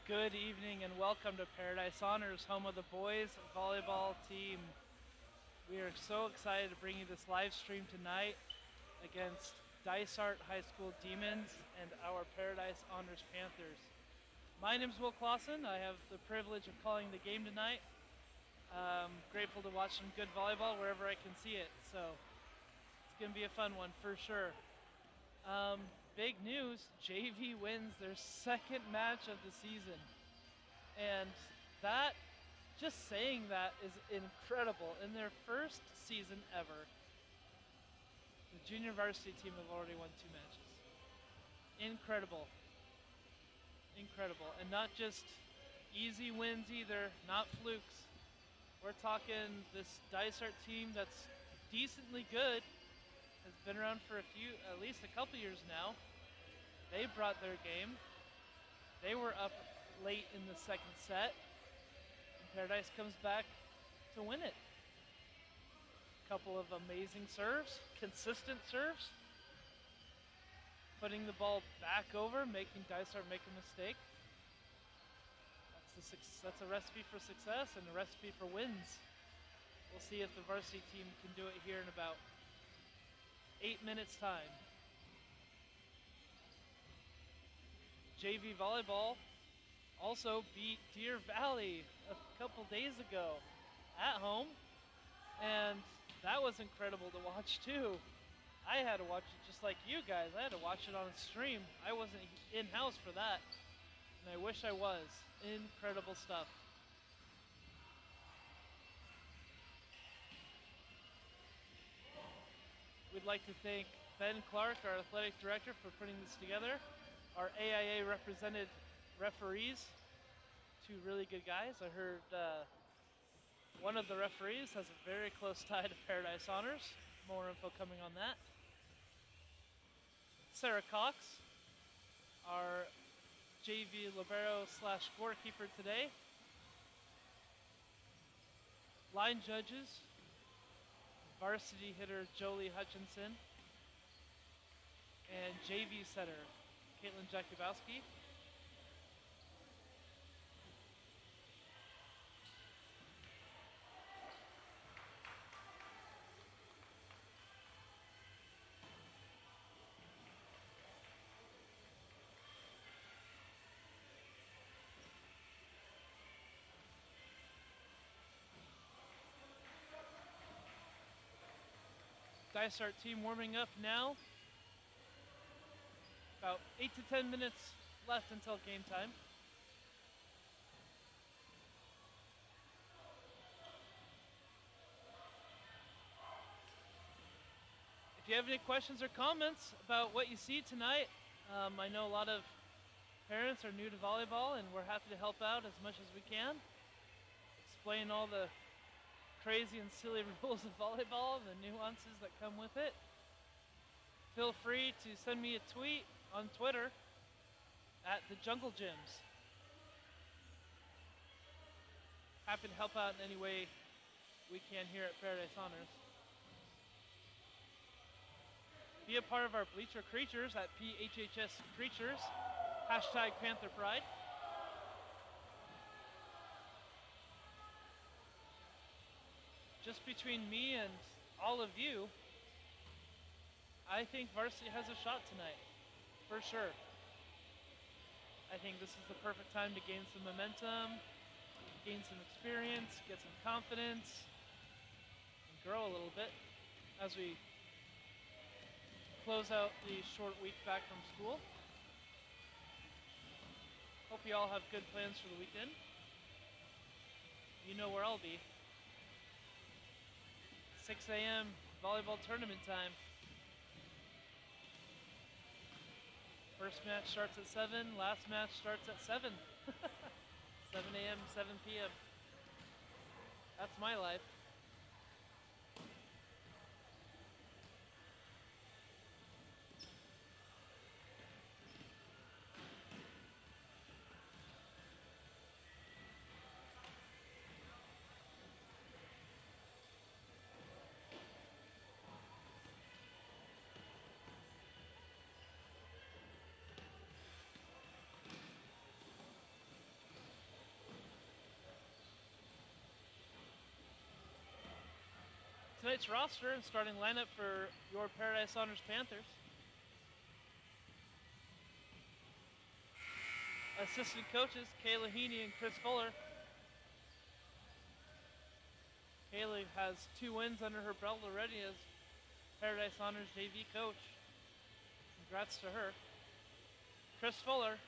Good evening and welcome to Paradise Honors, home of the boys volleyball team. We are so excited to bring you this live stream tonight against Dysart High School Demons and our Paradise Honors Panthers. My name is Will Clausen. I have the privilege of calling the game tonight. Grateful to watch some good volleyball wherever I can see it. So it's going to be a fun one for sure. Big news, JV wins their second match of the season. And that, just saying that is incredible. In their first season ever, the junior varsity team have already won 2 matches. Incredible. Incredible. And not just easy wins either, not flukes. We're talking this Dysart team that's decently good, has been around for at least a couple years now. They brought their game. They were up late in the second set, and Paradise comes back to win it. Couple of amazing serves, consistent serves, putting the ball back over, making Dysart make a mistake. That's a recipe for success and a recipe for wins. We'll see if the varsity team can do it here in about 8 minutes time. JV Volleyball also beat Deer Valley a couple days ago at home, and that was incredible to watch too. I had to watch it just like you guys. I had to watch it on a stream. I wasn't in-house for that, and I wish I was. Incredible stuff. We'd like to thank Ben Clark, our athletic director, for putting this together. Our AIA represented referees, 2 really good guys. I heard one of the referees has a very close tie to Paradise Honors. More info coming on that. Sarah Cox, our JV libero / scorekeeper today. Line judges, varsity hitter Jolie Hutchinson, and JV setter Caitlin Jakubowski. Dysart team warming up now. About 8 to 10 minutes left until game time. If you have any questions or comments about what you see tonight, I know a lot of parents are new to volleyball, and we're happy to help out as much as we can. Explain all the crazy and silly rules of volleyball and the nuances that come with it. Feel free to send me a tweet on Twitter at the Jungle Gyms. Happy to help out in any way we can here at Paradise Honors. Be a part of our Bleacher Creatures at PHHS Creatures, hashtag Panther Pride. Just between me and all of you, I think varsity has a shot tonight, for sure. I think this is the perfect time to gain some momentum, gain some experience, get some confidence, and grow a little bit as we close out the short week back from school. Hope you all have good plans for the weekend. You know where I'll be. 6 a.m. volleyball tournament time. First match starts at 7, last match starts at 7. 7 a.m., 7 p.m. That's my life. tonight's roster and starting lineup for your Paradise Honors Panthers. Assistant coaches, Kayla Heaney and Chris Fuller. Kayla has 2 wins under her belt already as Paradise Honors JV coach. Congrats to her. Chris Fuller,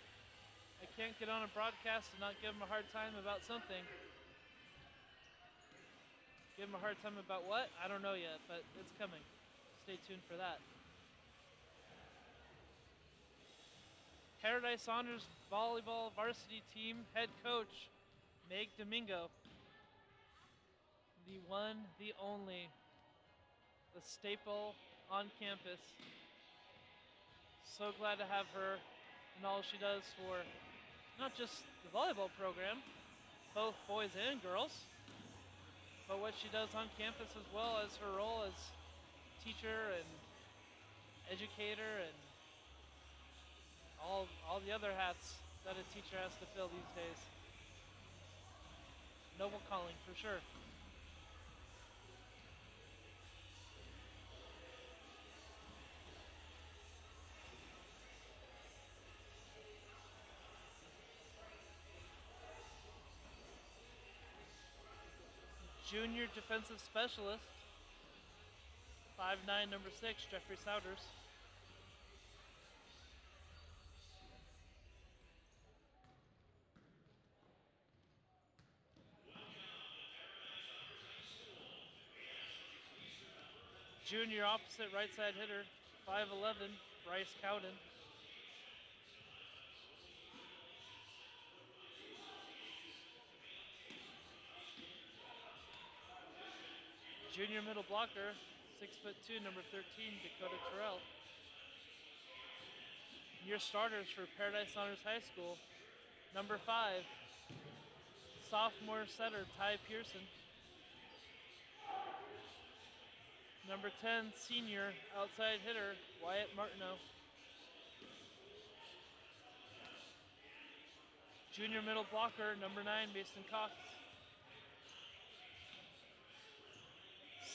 I can't get on a broadcast and not give him a hard time about something. Give him a hard time about what? I don't know yet, but it's coming. Stay tuned for that. Paradise Honors Volleyball Varsity Team head coach, Meg Domingo. The one, the only, the staple on campus. So glad to have her and all she does for not just the volleyball program, both boys and girls, but what she does on campus as well as her role as teacher and educator and all the other hats that a teacher has to fill these days. Noble calling for sure. Junior defensive specialist, 5'9", number 6, Jeffrey Souders. Junior opposite right side hitter, 5'11", Bryce Cowden. Junior middle blocker, 6'2", number 13, Dakota Terrell. Your starters for Paradise Honors High School, number 5, sophomore setter Ty Pearson. Number 10, senior outside hitter Wyatt Martineau. Junior middle blocker, number 9, Mason Cox.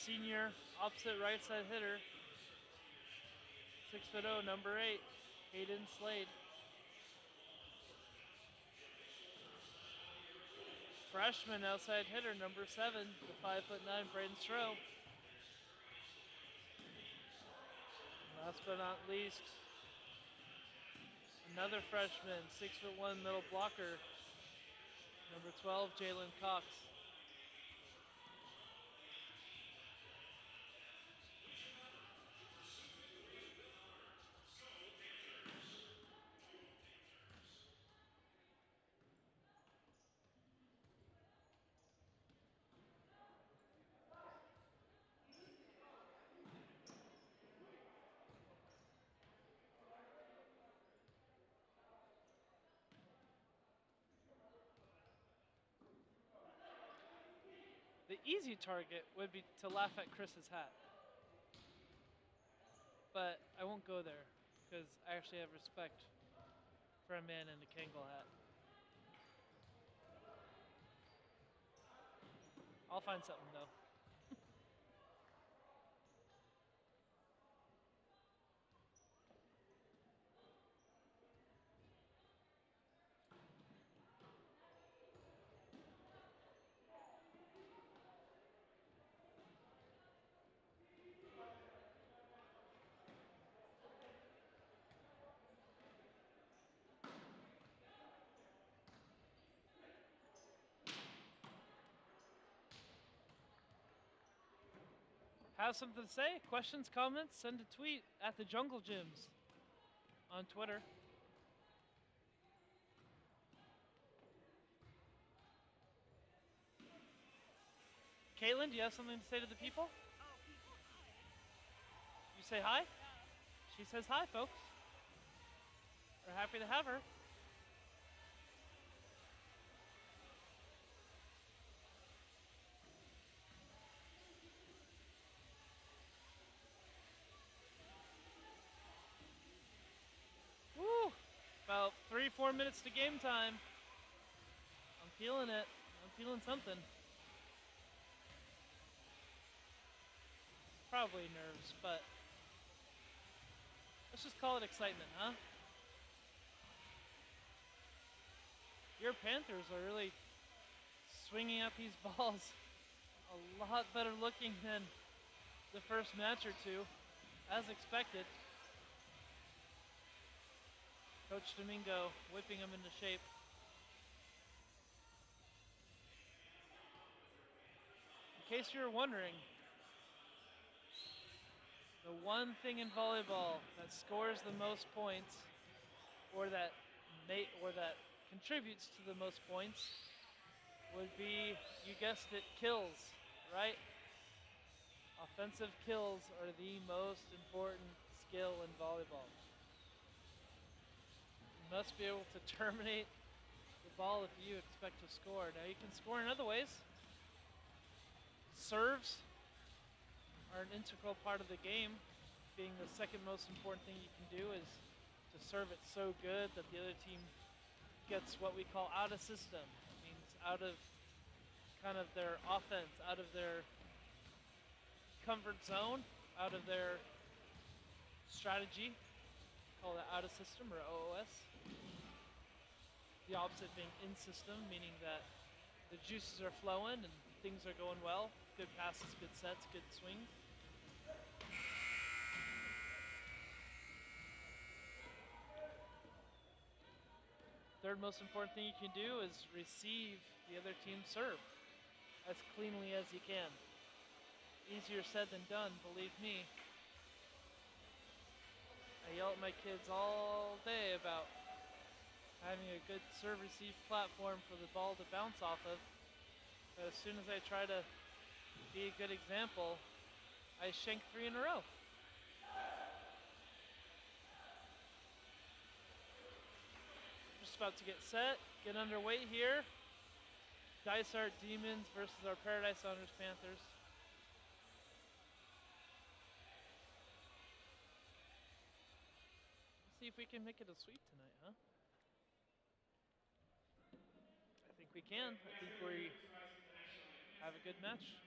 Senior opposite right side hitter, 6'0", number 8, Hayden Slade. Freshman outside hitter, number 7, the 5'9", Braden Stroh. Last but not least, another freshman, 6'1", middle blocker, number 12, Jalen Cox. The easy target would be to laugh at Chris's hat. But I won't go there because I actually have respect for a man in a Kangol hat. I'll find something though. Have something to say? Questions, comments? Send a tweet at the Jungle Gyms on Twitter. Caitlin, do you have something to say to the people? You say hi? She says hi, folks. We're happy to have her. Woo! About 3-4 minutes to game time. I'm feeling it. I'm feeling something. probably nerves, but let's just call it excitement, huh? Your Panthers are really swinging up these balls a lot better looking than the first match or two, as expected. Coach Domingo whipping them into shape. In case you were wondering, the one thing in volleyball that scores the most points, or that contributes to the most points, would be, you guessed it, kills, right? Offensive kills are the most important skill in volleyball. You must be able to terminate the ball if you expect to score. Now you can score in other ways. Serves are an integral part of the game. Being the second most important thing you can do is to serve it so good that the other team gets what we call out of system. It means out of kind of their offense, out of their comfort zone, out of their strategy. Call that out of system or OOS. The opposite being in system, meaning that the juices are flowing and things are going well. Good passes, good sets, good swings. Third most important thing you can do is receive the other team's serve as cleanly as you can. Easier said than done, believe me. I yell at my kids all day about having a good serve-receive platform for the ball to bounce off of. But as soon as I try to be a good example, I shank 3 in a row. Just about to get set, get underway here. Dysart Demons versus our Paradise Honors Panthers. Let's see if we can make it a sweep tonight, huh? I think we can. I think we have a good match.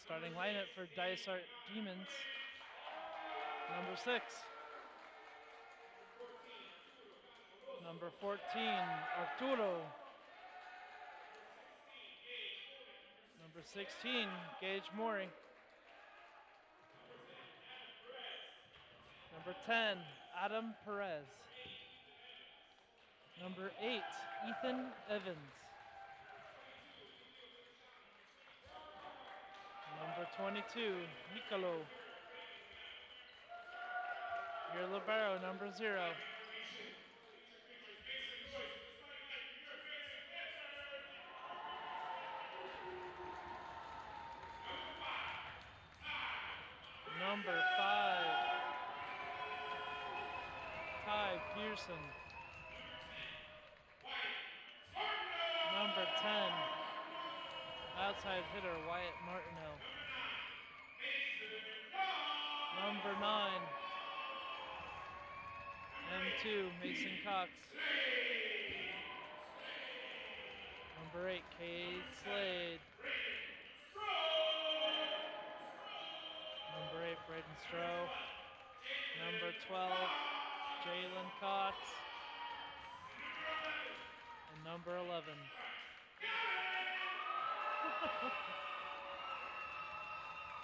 Starting lineup for Dysart Demons. Number 6. Number 14, Arturo. Number 16, Gage Mori. Number 10, Adam Perez. Number 8, Ethan Evans. Number 22, Nicolo. Your libero, number 0. Pearson. Number 10, outside hitter Wyatt Martineau. Number 9, M2, Mason Cox. Number 8, Cade Slade. Number 8, Braden Stroh. Number 12, Jalen Cox. And number 11.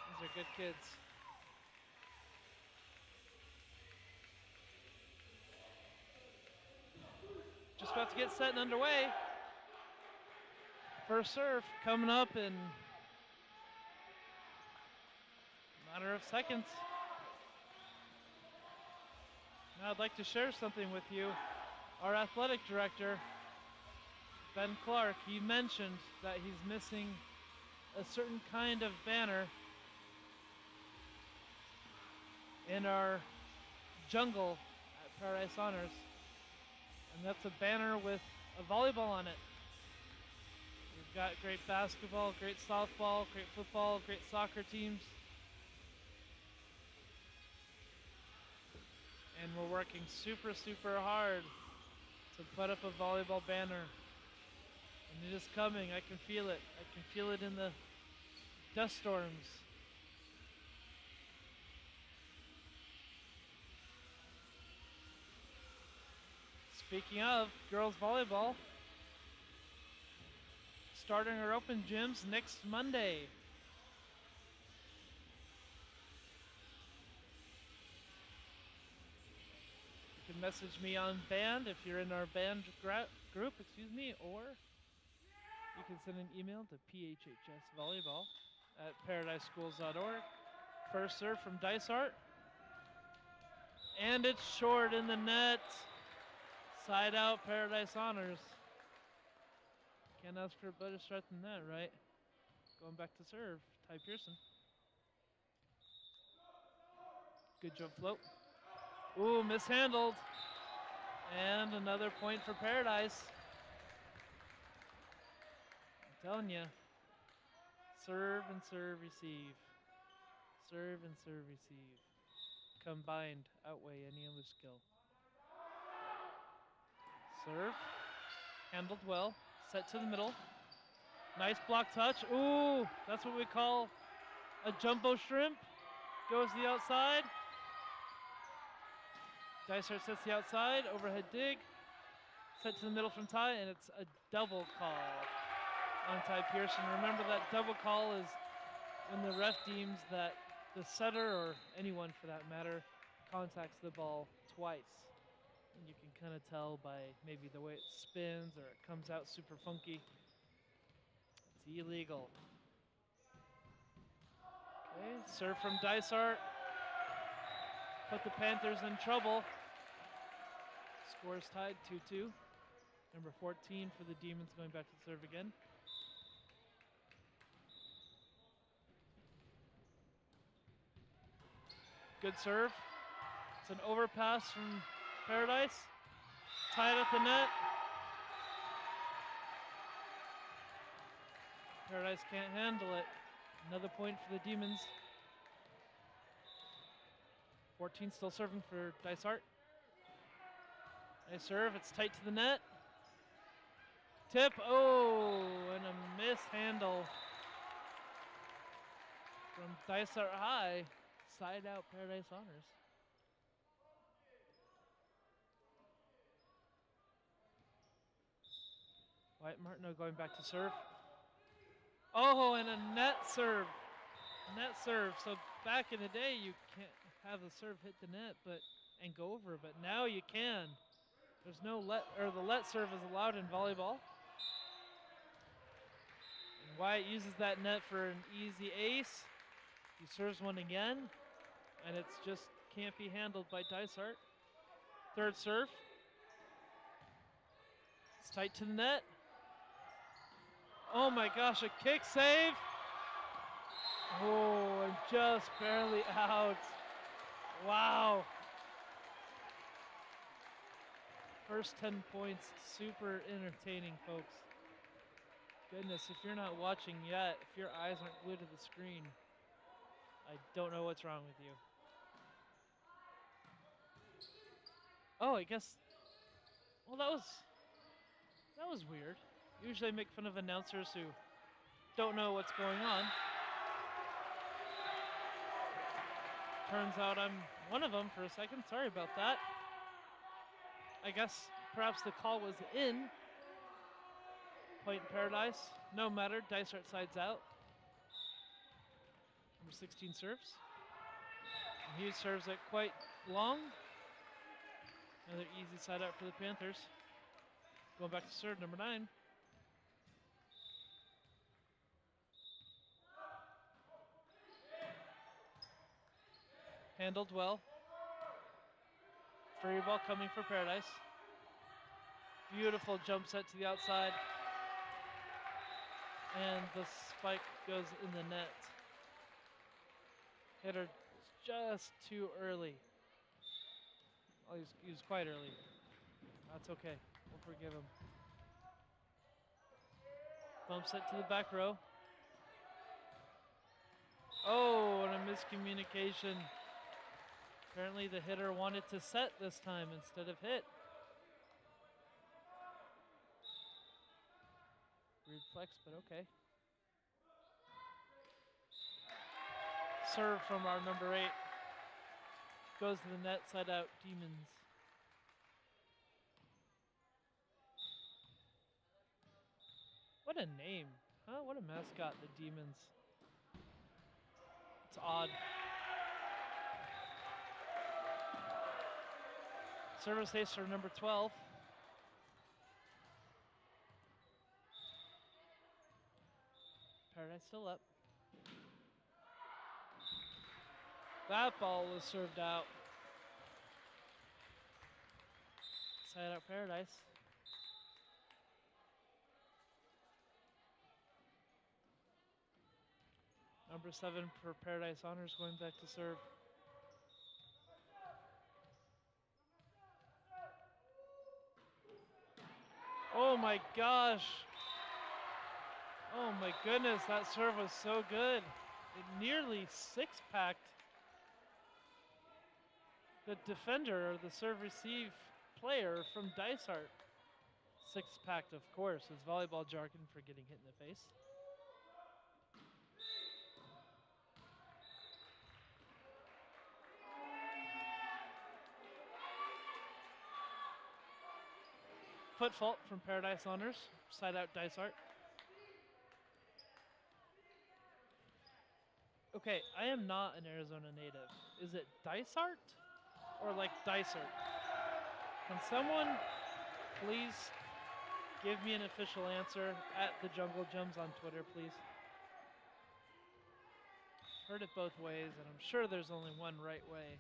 These are good kids. Just about to get set and underway. First serve coming up in a matter of seconds. Now I'd like to share something with you. Our athletic director, Ben Clark, he mentioned that he's missing a certain kind of banner in our jungle at Paradise Honors. And that's a banner with a volleyball on it. We've got great basketball, great softball, great football, great soccer teams. And we're working super, super hard to put up a volleyball banner. And it is coming, I can feel it. I can feel it in the dust storms. Speaking of girls volleyball, starting our open gyms next Monday. You can message me on band if you're in our band group, or you can send an email to phhhsvolleyball@paradiseschools.org. First serve from Dysart. And it's short in the net. Side out, Paradise Honors. Can't ask for a better start than that, right? Going back to serve, Ty Pearson. Good jump float. Ooh, mishandled. And another point for Paradise. I'm telling you, serve and serve, receive. Serve and serve, receive. Combined outweigh any other skill. Serve, handled well, set to the middle. Nice block touch. Ooh, that's what we call a jumbo shrimp. Goes to the outside. Dysart sets the outside, overhead dig. Set to the middle from Ty, and it's a double call on Ty Pearson. Remember that double call is when the ref deems that the setter, or anyone for that matter, contacts the ball twice. And you can kind of tell by maybe the way it spins or it comes out super funky. It's illegal. Okay, serve from Dysart. Put the Panthers in trouble. Score is tied 2-2. Number 14 for the Demons going back to serve again. Good serve. It's an overpass from Paradise. Tied at the net. Paradise can't handle it. Another point for the Demons. 14 still serving for Dysart. Nice serve, it's tight to the net. Tip, oh, and a mishandle from Dysart High. Side out, Paradise Honors. Wyatt Martineau going back to serve. Oh, and a net serve. Net serve. So back in the day, you can't have the serve hit the net and go over, but now you can. There's no the let serve is allowed in volleyball. And Wyatt uses that net for an easy ace. He serves one again, and it's just can't be handled by Dysart. Third serve. It's tight to the net. Oh my gosh, a kick save. Oh, and just barely out. Wow. First 10 points, super entertaining, folks. Goodness, if you're not watching yet, if your eyes aren't glued to the screen, I don't know what's wrong with you. Oh, I guess. Well, that was weird. Usually I make fun of announcers who don't know what's going on. Turns out I'm one of them for a second. Sorry about that. I guess perhaps the call was in. Point in Paradise. No matter. Dysart sides out. Number 16 serves. And he serves it quite long. Another easy side out for the Panthers. Going back to serve, number 9. Handled well. Free ball coming for Paradise. Beautiful jump set to the outside. And the spike goes in the net. Hitter just too early. Oh, he was quite early. That's okay. We'll forgive him. Bump set to the back row. Oh, and a miscommunication. Apparently the hitter wanted to set this time instead of hit. Weird flex, but okay. Serve from our number 8. Goes to the net, side out, Demons. What a name, huh? What a mascot, the Demons. It's odd. Service ace for number 12. Paradise still up. That ball was served out. Side out Paradise. Number 7 for Paradise Honors going back to serve. Oh my gosh. Oh my goodness, that serve was so good. It nearly six-packed the defender, or the serve-receive player from Dysart. Six-packed, of course, is volleyball jargon for getting hit in the face. Foot fault from Paradise Honors, side out Dysart. Okay, I am not an Arizona native. Is it Dysart or like Dysart? Can someone please give me an official answer at the Jungle Gems on Twitter, please? I've heard it both ways, and I'm sure there's only one right way.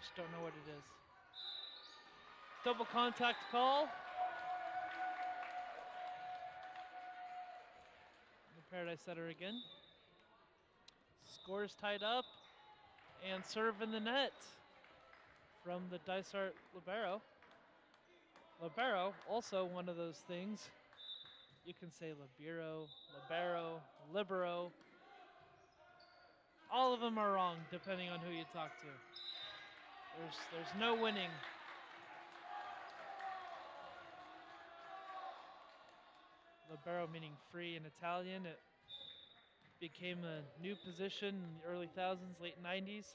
Just don't know what it is. Double contact call. The Paradise setter again. Scores tied up. And serve in the net from the Dysart libero. Libero, also one of those things. You can say libero, libero. All of them are wrong depending on who you talk to. There's no winning. Libero meaning free in Italian. It became a new position in the early 2000s, late 90s.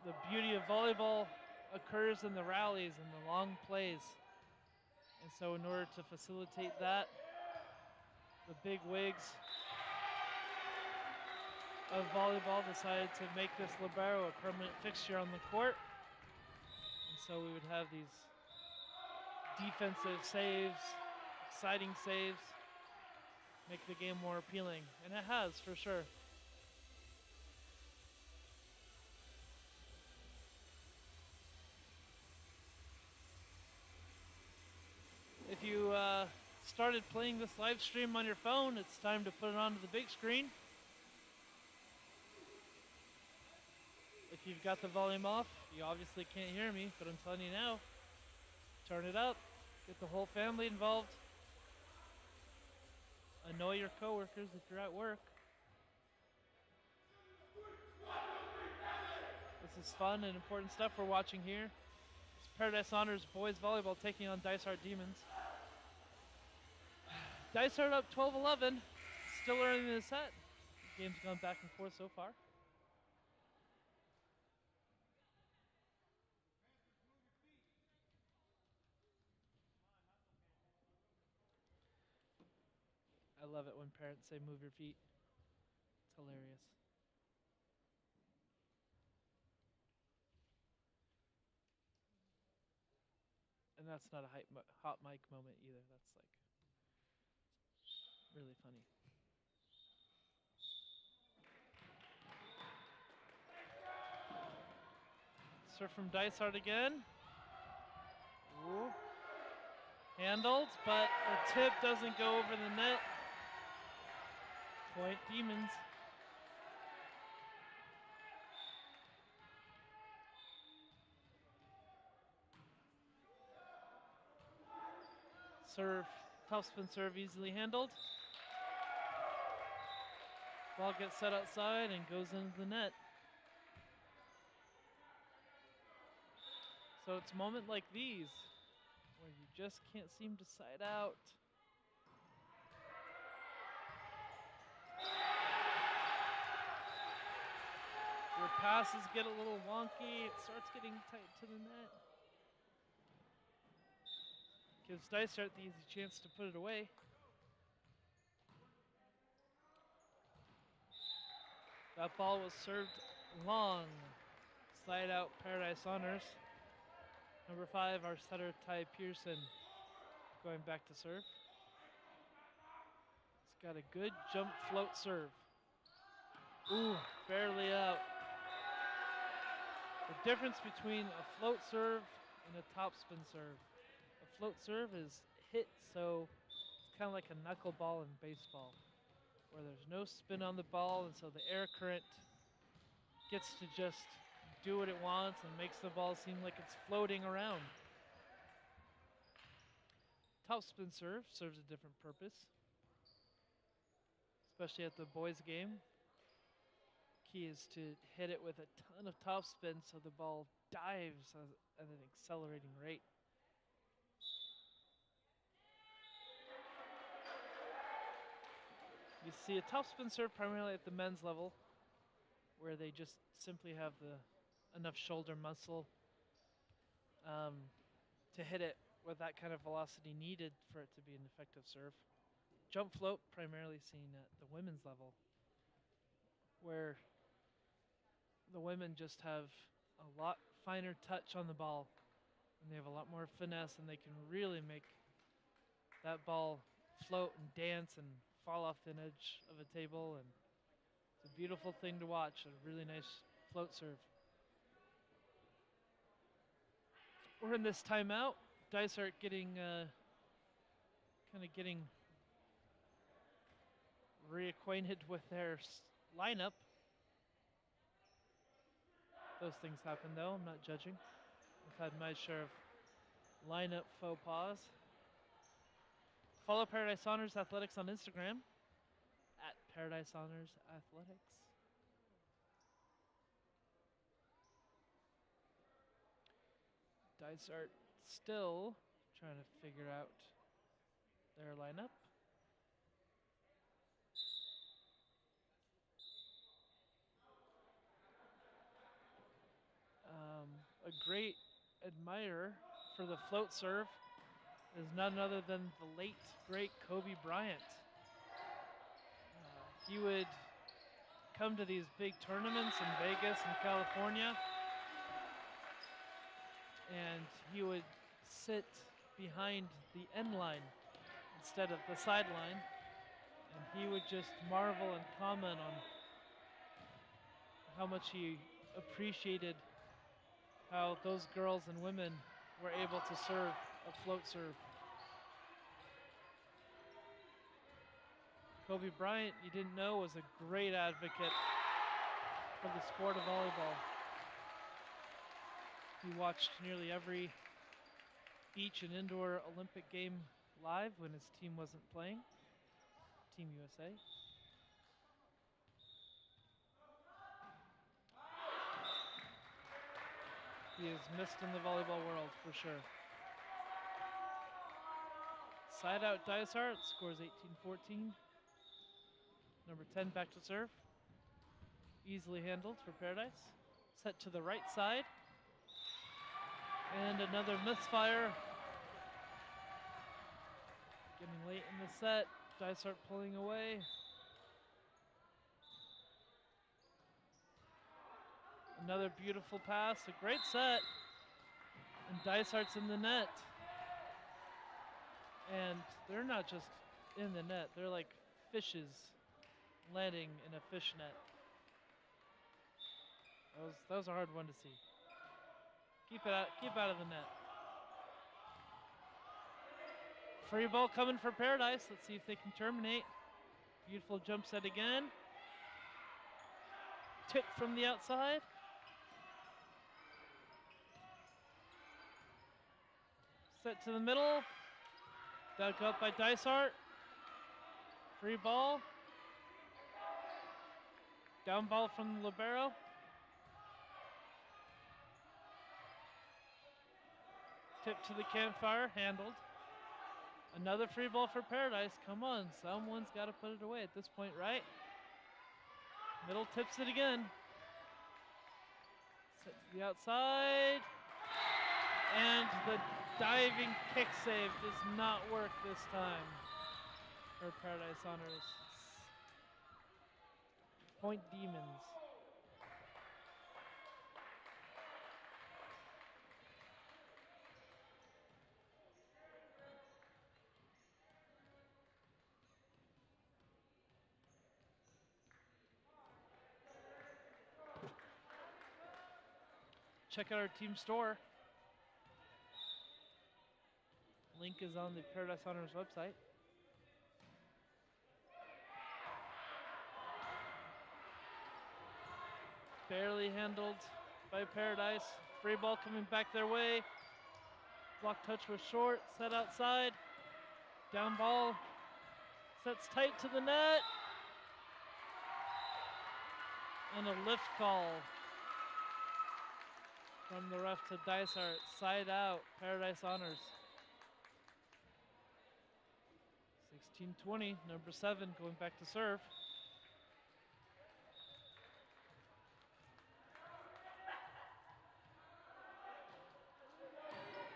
The beauty of volleyball occurs in the rallies and the long plays. And so in order to facilitate that, the big wigs of volleyball decided to make this libero a permanent fixture on the court. And so we would have these defensive saves, exciting saves, make the game more appealing. And it has, for sure. If you started playing this live stream on your phone, it's time to put it onto the big screen. If If you've got the volume off, you obviously can't hear me, but I'm telling you now, turn it up. Get the whole family involved. Annoy your coworkers if you're at work. This is fun and important stuff we're watching here. It's Paradise Honors boys volleyball taking on Dysart Demons. Dysart up 12-11. Still early in the set. The game's gone back and forth so far. I love it when parents say move your feet. It's hilarious. And that's not a hot mic moment either. That's like really funny. Serve from Dysart again. Ooh. Handled, but the tip doesn't go over the net. Point Demons. Serve, topspin serve easily handled. Ball gets set outside and goes into the net. So it's a moment like these where you just can't seem to side out. Your passes get a little wonky. It starts getting tight to the net. Gives Dysart the easy chance to put it away. That ball was served long. Slide out Paradise Honors. Number 5, our setter Ty Pearson, going back to serve. He's got a good jump float serve. Ooh, barely out. The difference between a float serve and a topspin serve. A float serve is hit, so it's kind of like a knuckleball in baseball, where there's no spin on the ball, and so the air current gets to just do what it wants and makes the ball seem like it's floating around. Topspin serve serves a different purpose, especially at the boys' game. Key is to hit it with a ton of topspin so the ball dives at an accelerating rate. You see a topspin serve primarily at the men's level, where they just simply have enough shoulder muscle to hit it with that kind of velocity needed for it to be an effective serve. Jump float primarily seen at the women's level, where the women just have a lot finer touch on the ball, and they have a lot more finesse, and they can really make that ball float and dance and fall off the edge of a table, and it's a beautiful thing to watch. A really nice float serve. We're in this timeout. Dysart getting reacquainted with their lineup. Those things happen though, I'm not judging. I've had my share of lineup faux pas. Follow Paradise Honors Athletics on Instagram at Paradise Honors Athletics. Dysart still trying to figure out their lineup. A great admirer for the float serve is none other than the late, great Kobe Bryant. He would come to these big tournaments in Vegas and California, and he would sit behind the end line instead of the sideline, and he would just marvel and comment on how much he appreciated how those girls and women were able to serve a float serve. Kobe Bryant, you didn't know, was a great advocate for the sport of volleyball. He watched nearly every beach and indoor Olympic game live when his team wasn't playing. Team USA. He is missed in the volleyball world for sure. Side out Dysart, scores 18-14. Number 10 back to serve. Easily handled for Paradise. Set to the right side. And another misfire. Getting late in the set. Dysart pulling away. Another beautiful pass, a great set. And Dysart's in the net. And they're not just in the net, they're like fishes landing in a fish net. That was a hard one to see. Keep out of the net. Free ball coming for Paradise. Let's see if they can terminate. Beautiful jump set again. Tip from the outside. Set to the middle. Dug up by Dysart. Free ball. Down ball from the libero. Tip to the campfire, handled. Another free ball for Paradise. Come on, someone's got to put it away at this point, right? Middle tips it again. Set to the outside. And the diving kick save does not work this time for Paradise Honors. Point Demons. Check out our team store. Link is on the Paradise Honors website. Barely handled by Paradise. Free ball coming back their way. Block touch was short. Set outside. Down ball. Sets tight to the net. And a lift call from the ref to Dysart. Side out. Paradise Honors. 16-20. Number 7 going back to serve.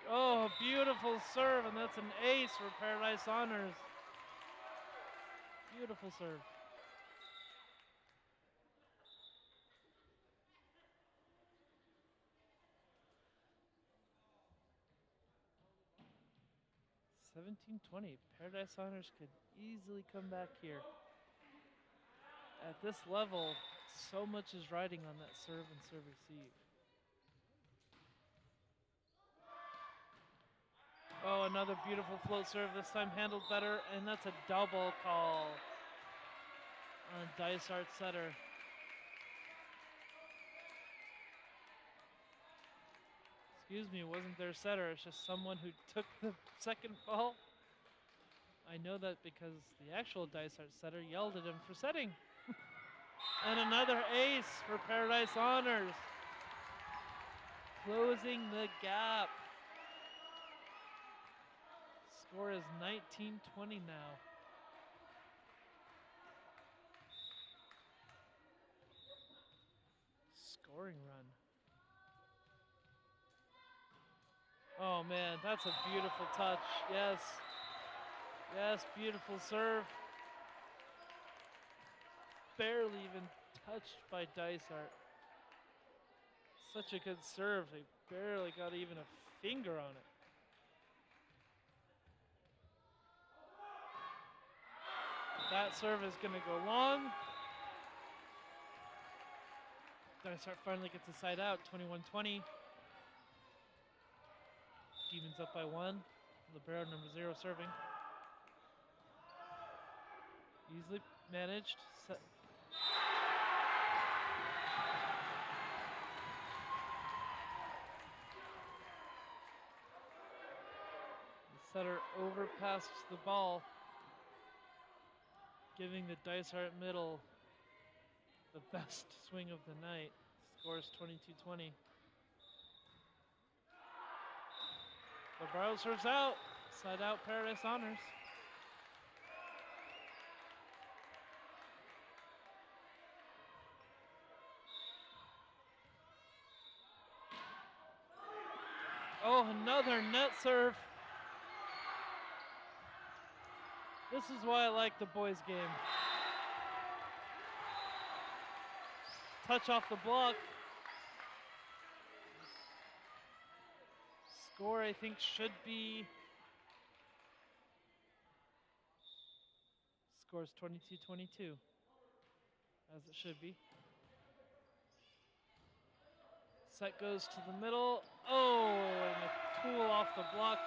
Oh, beautiful serve, and that's an ace for Paradise Honors. Beautiful serve. $17-20. Paradise Honors could easily come back here. At this level, so much is riding on that serve and serve receive. Oh, another beautiful float serve, this time handled better, and that's a double call on Dysart setter. Excuse me, it wasn't their setter, it's just someone who took the second ball. I know that because the actual Dysart setter yelled at him for setting. And another ace for Paradise Honors. Closing the gap. Score is 19-20 now. Scoring run. Oh man, that's a beautiful touch. Yes. Yes, beautiful serve. Barely even touched by Dysart. Such a good serve. They barely got even a finger on it. That serve is going to go long. Dysart finally gets a side out, 21-20. Demons up by 1. Libero number 0 serving. Easily managed. Set. Setter overpassed the ball, giving the Dysart middle the best swing of the night. Scores 22-20. LeBron serves out. Side out Paradise Honors. Oh, another net serve. This is why I like the boys' game. Touch off the block. Score, I think, should be... Scores 22-22, as it should be. Set goes to the middle. Oh, and a tool off the block.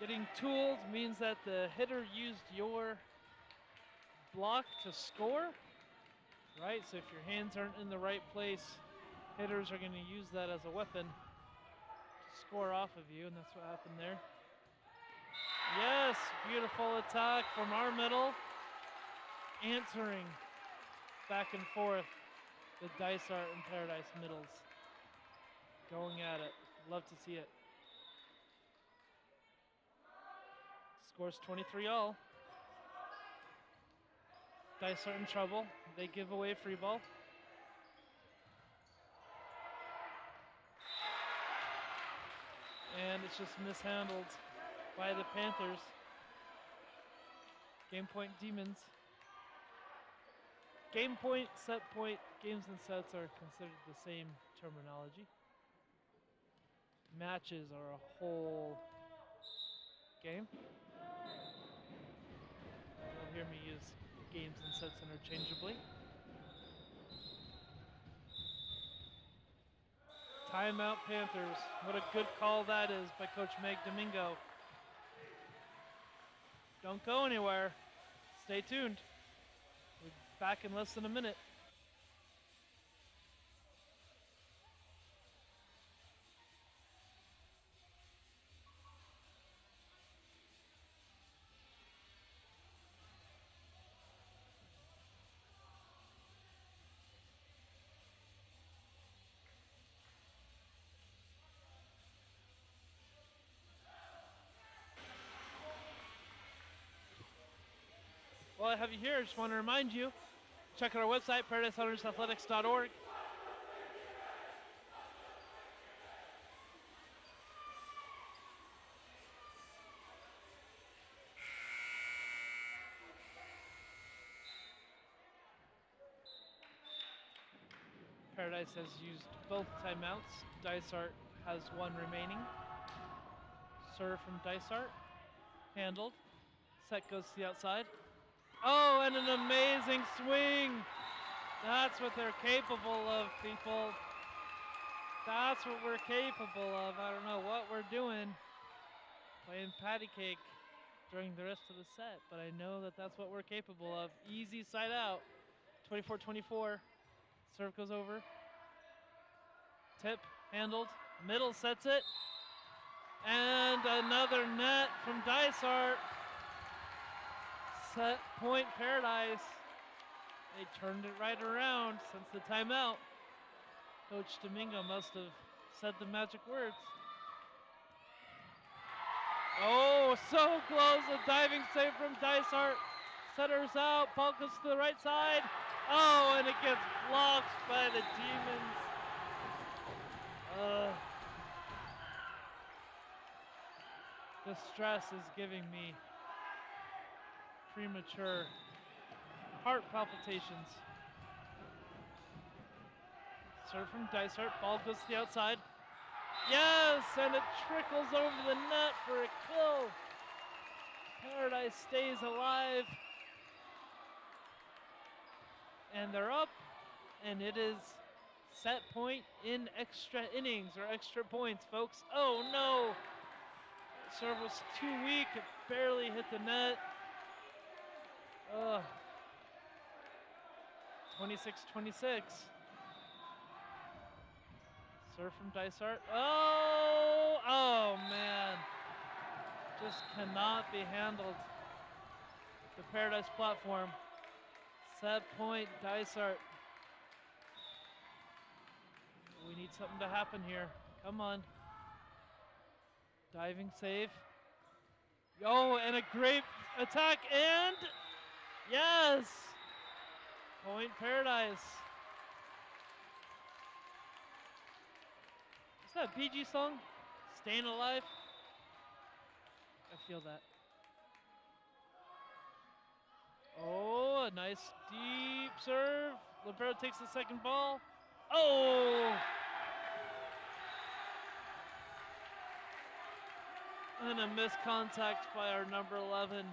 Getting tooled means that the hitter used your block to score, right? So if your hands aren't in the right place, hitters are going to use that as a weapon to score off of you, and that's what happened there. Yes, beautiful attack from our middle. Answering back and forth the Dysart and Paradise middles. Going at it. Love to see it. Scores 23-all. Dysart in trouble. They give away free ball. And it's just mishandled by the Panthers. Game point Demons. Game point, set point, games and sets are considered the same terminology. Matches are a whole game. You'll hear me use games and sets interchangeably. Timeout Panthers. What a good call that is by Coach Meg Domingo. Don't go anywhere. Stay tuned. We're back in less than a minute. Well, I have you here. I just want to remind you, check out our website, paradisehuntersathletics.org. Paradise has used both timeouts. Dysart has one remaining. Serve from Dysart. Handled. Set goes to the outside. Oh, and an amazing swing. That's what they're capable of, people. That's what we're capable of. I don't know what we're doing, playing patty cake during the rest of the set, but I know that that's what we're capable of. Easy side out. 24-24. Serve goes over. Tip, handled. Middle sets it. And another net from Dysart. Set point Paradise. They turned it right around since the timeout. Coach Domingo must have said the magic words. Oh, so close. A diving save from Dysart. Setters out. Ball goes to the right side. Oh, and it gets blocked by the Demons. The stress is giving me premature heart palpitations. Serve from Dysart. Ball goes to the outside. Yes, and it trickles over the net for a kill. Paradise stays alive. And they're up, and it is set point in extra innings or extra points, folks. Oh no! Serve was too weak. It barely hit the net. 26-26. Serve from Dysart. Oh, Oh man, just cannot be handled. The Paradise platform. Set point, Dysart. We need something to happen here. Come on. Diving save. Oh, and a great attack, and yes! Point Paradise. Is that a PG song? Staying Alive? I feel that. Oh, a nice deep serve. Libero takes the second ball. Oh! And a missed contact by our number 11.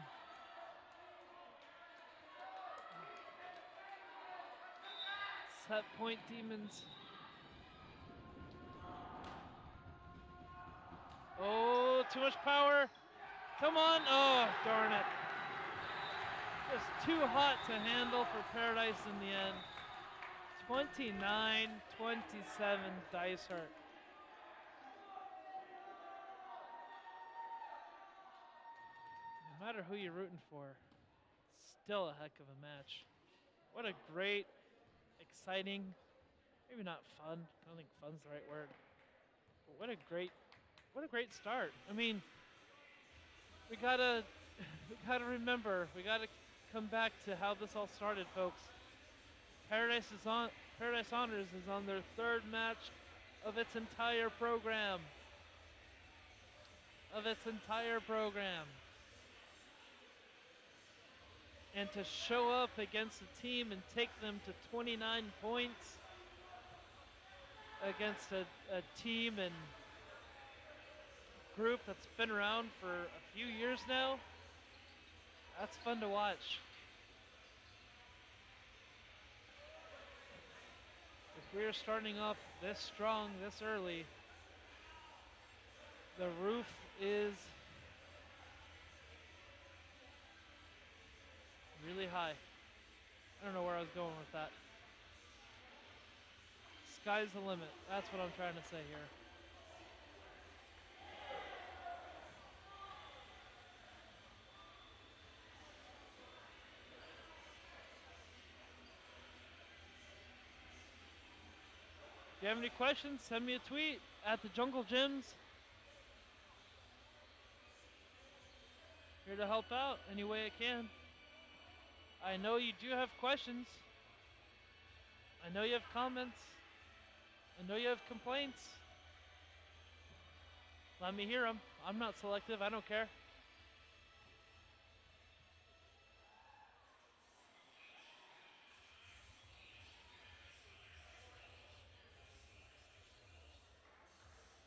Set point, Demons. Oh, too much power. Come on. Oh, darn it. Just too hot to handle for Paradise in the end. 29-27 Dysart. No matter who you're rooting for, still a heck of a match. What a great, exciting, maybe not fun. I don't think fun's the right word. But what a great start. I mean, we gotta remember, we gotta come back to how this all started, folks. Paradise Honors is on their third match of its entire program. And to show up against a team and take them to 29 points against a team and group that's been around for a few years now, that's fun to watch. If we are starting off this strong, this early, the roof is really high. I don't know where I was going with that. Sky's the limit. That's what I'm trying to say here. If you have any questions, send me a tweet at the Jungle Gyms. Here to help out any way I can. I know you do have questions. I know you have comments. I know you have complaints. Let me hear them. I'm not selective. I don't care.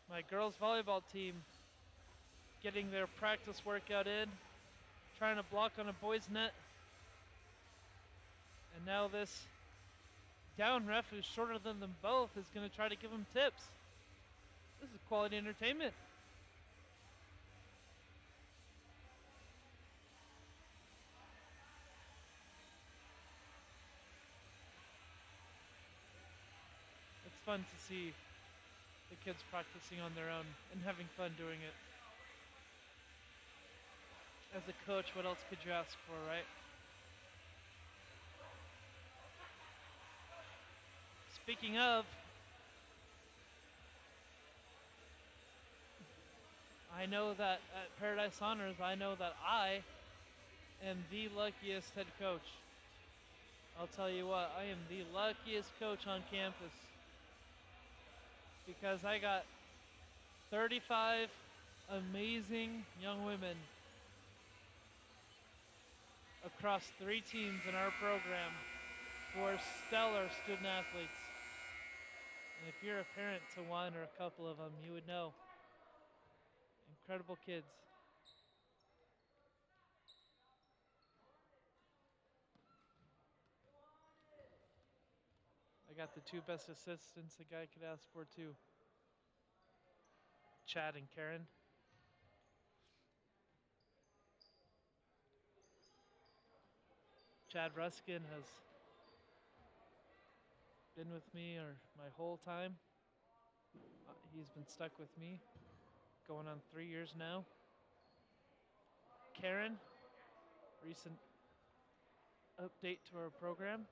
My girls volleyball team getting their practice workout in, trying to block on a boys net. And now this down ref who's shorter than them both is going to try to give them tips. This is quality entertainment. It's fun to see the kids practicing on their own and having fun doing it. As a coach, what else could you ask for, right? Speaking of, I know that at Paradise Honors, I know that I am the luckiest head coach. I'll tell you what, I am the luckiest coach on campus because I got 35 amazing young women across 3 teams in our program who are stellar student athletes. And if you're a parent to one or a couple of them, you would know. Incredible kids. I got the 2 best assistants a guy could ask for too. Chad and Karen. Chad Ruskin has been with me my whole time. He's been stuck with me. going on 3 years now. Karen, recent update to our program.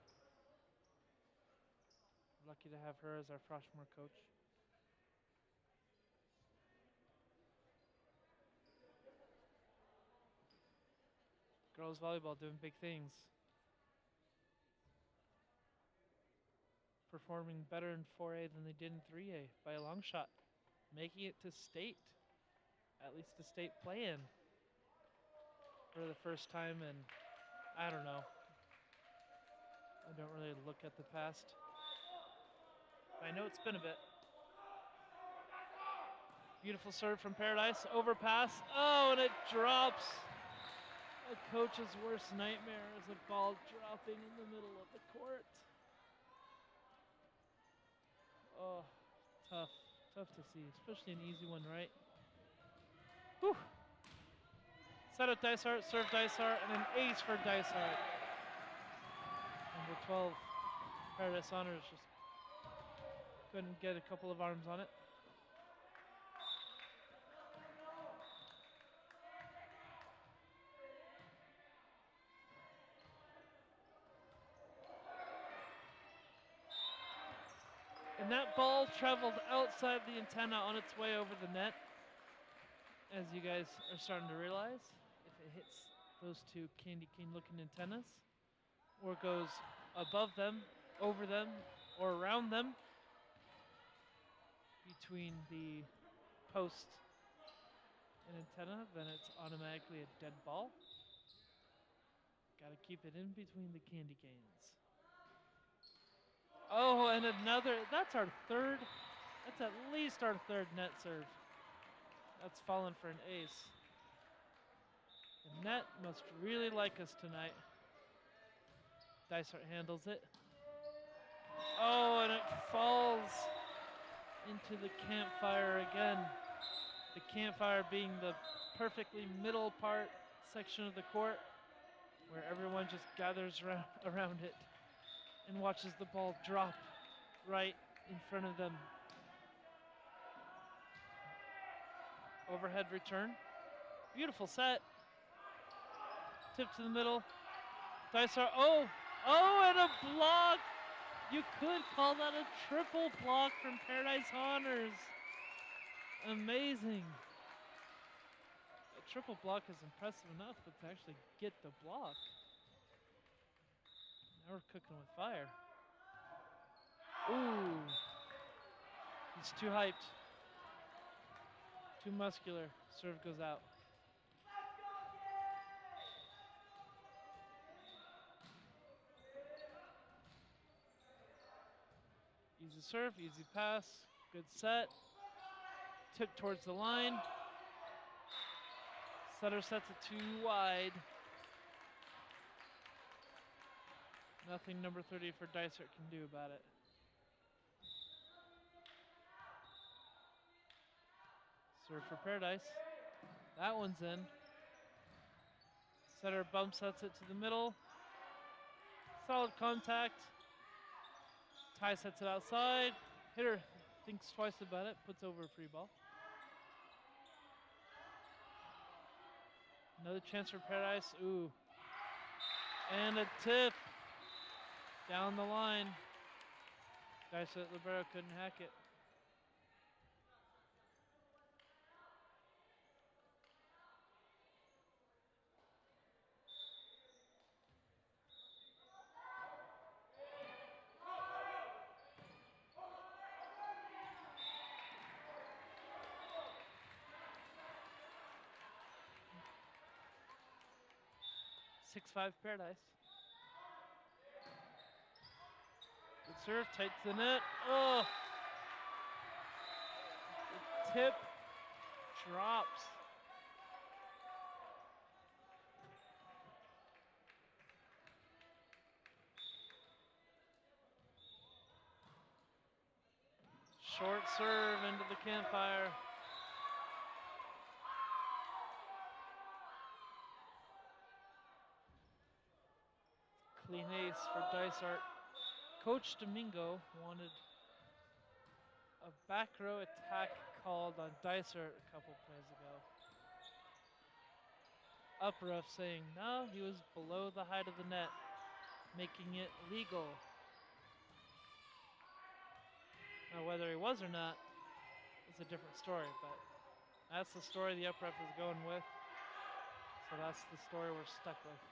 Lucky to have her as our freshman coach. Girls volleyball doing big things. Performing better in 4A than they did in 3A by a long shot. Making it to state, at least to state play-in for the first time in, I don't know. I don't really look at the past. I know it's been a bit. Beautiful serve from Paradise, overpass. Oh, and it drops. A coach's worst nightmare is a ball dropping in the middle of the court. Oh, tough to see, especially an easy one, right? Whew. Set up Dysart, serve Dysart, and an ace for Dysart. Number 12, Paradise Honors just couldn't get a couple of arms on it. And that ball traveled outside the antenna on its way over the net. As you guys are starting to realize, if it hits those two candy cane looking antennas, or goes above them, over them, or around them, between the post and antenna, then it's automatically a dead ball. Gotta keep it in between the candy canes. Oh, and another, that's our third, that's at least our third net serve. That's fallen for an ace. The net must really like us tonight. Dysart handles it. Oh, and it falls into the campfire again. The campfire being the perfectly middle part section of the court where everyone just gathers around it and watches the ball drop right in front of them. Overhead return. Beautiful set. Tip to the middle. Dysart, oh, and a block. You could call that a triple block from Paradise Honors. Amazing. A triple block is impressive enough, but to actually get the block. Now we're cooking with fire. Ooh. He's too hyped. Too muscular. Serve goes out. Easy serve, easy pass, good set. Tip towards the line. Setter sets it too wide. Nothing number 30 for Dysart can do about it. Serve for Paradise. That one's in. Setter bump sets it to the middle. Solid contact. Ty sets it outside. Hitter thinks twice about it, puts over a free ball. Another chance for Paradise. Ooh. And a tip down the line. Dysart libero couldn't hack it. Six-5 Paradise. Good serve, tight to the net. Oh! The tip drops. Short serve into the campfire. Clean ace for Dysart. Coach Domingo wanted a back row attack called on Dysart a couple plays ago. Up ref saying, no, he was below the height of the net, making it legal. Now, whether he was or not is a different story, but that's the story the up ref is going with. So that's the story we're stuck with.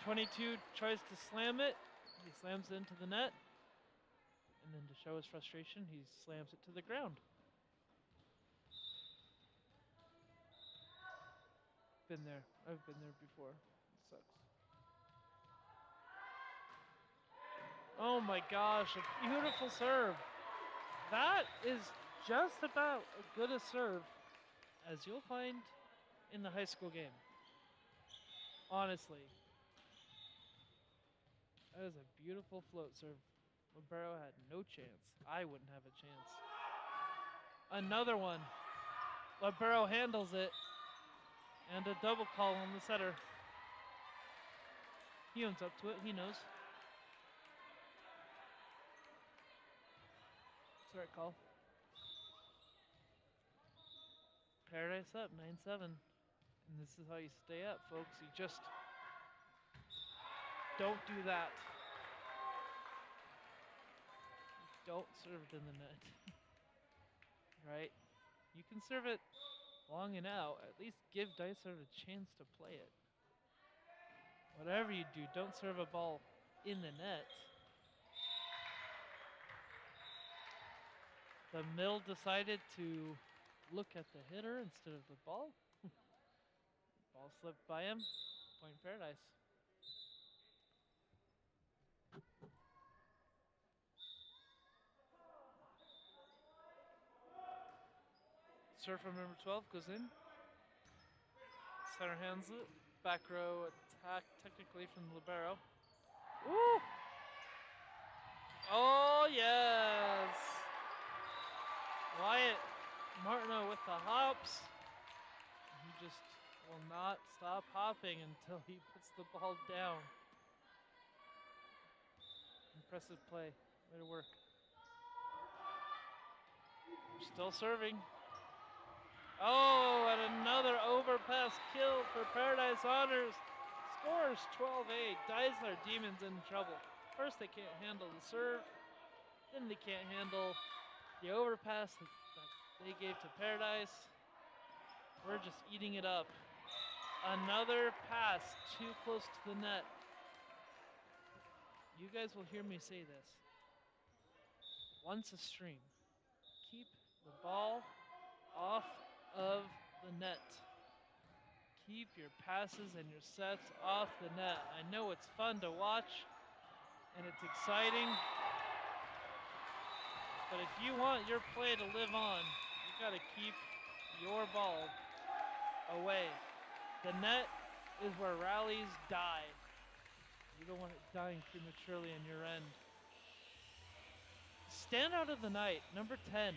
22 tries to slam it. He slams it into the net. And then to show his frustration, he slams it to the ground. Been there. I've been there before. It sucks. Oh my gosh, a beautiful serve. That is just about as good a serve as you'll find in the high school game. Honestly. That is a beautiful float serve. Libero had no chance. I wouldn't have a chance. Another one. Libero handles it. And a double call on the setter. He owns up to it. He knows. It's the right call. Paradise up, 9-7. And this is how you stay up, folks. You just don't do that. Don't serve it in the net. Right? You can serve it long and out. At least give Dysart a chance to play it. Whatever you do, don't serve a ball in the net. The mill decided to look at the hitter instead of the ball. Ball slipped by him. Point Paradise. Serve from number 12 goes in. Center hands it. Back row attack technically from Libero. Woo! Oh, yes! Wyatt Martineau with the hops. He just will not stop hopping until he puts the ball down. Impressive play. Way to work. Still serving. Oh, and another overpass kill for Paradise Honors. Scores 12-8. Dysart Demons in trouble. First, they can't handle the serve. Then they can't handle the overpass that they gave to Paradise. We're just eating it up. Another pass too close to the net. You guys will hear me say this once a stream. Keep the ball off of the net. Keep your passes and your sets off the net. I know it's fun to watch and it's exciting, but if you want your play to live on, you got to keep your ball away. The net is where rallies die. You don't want it dying prematurely on your end. Standout of the night, number 10,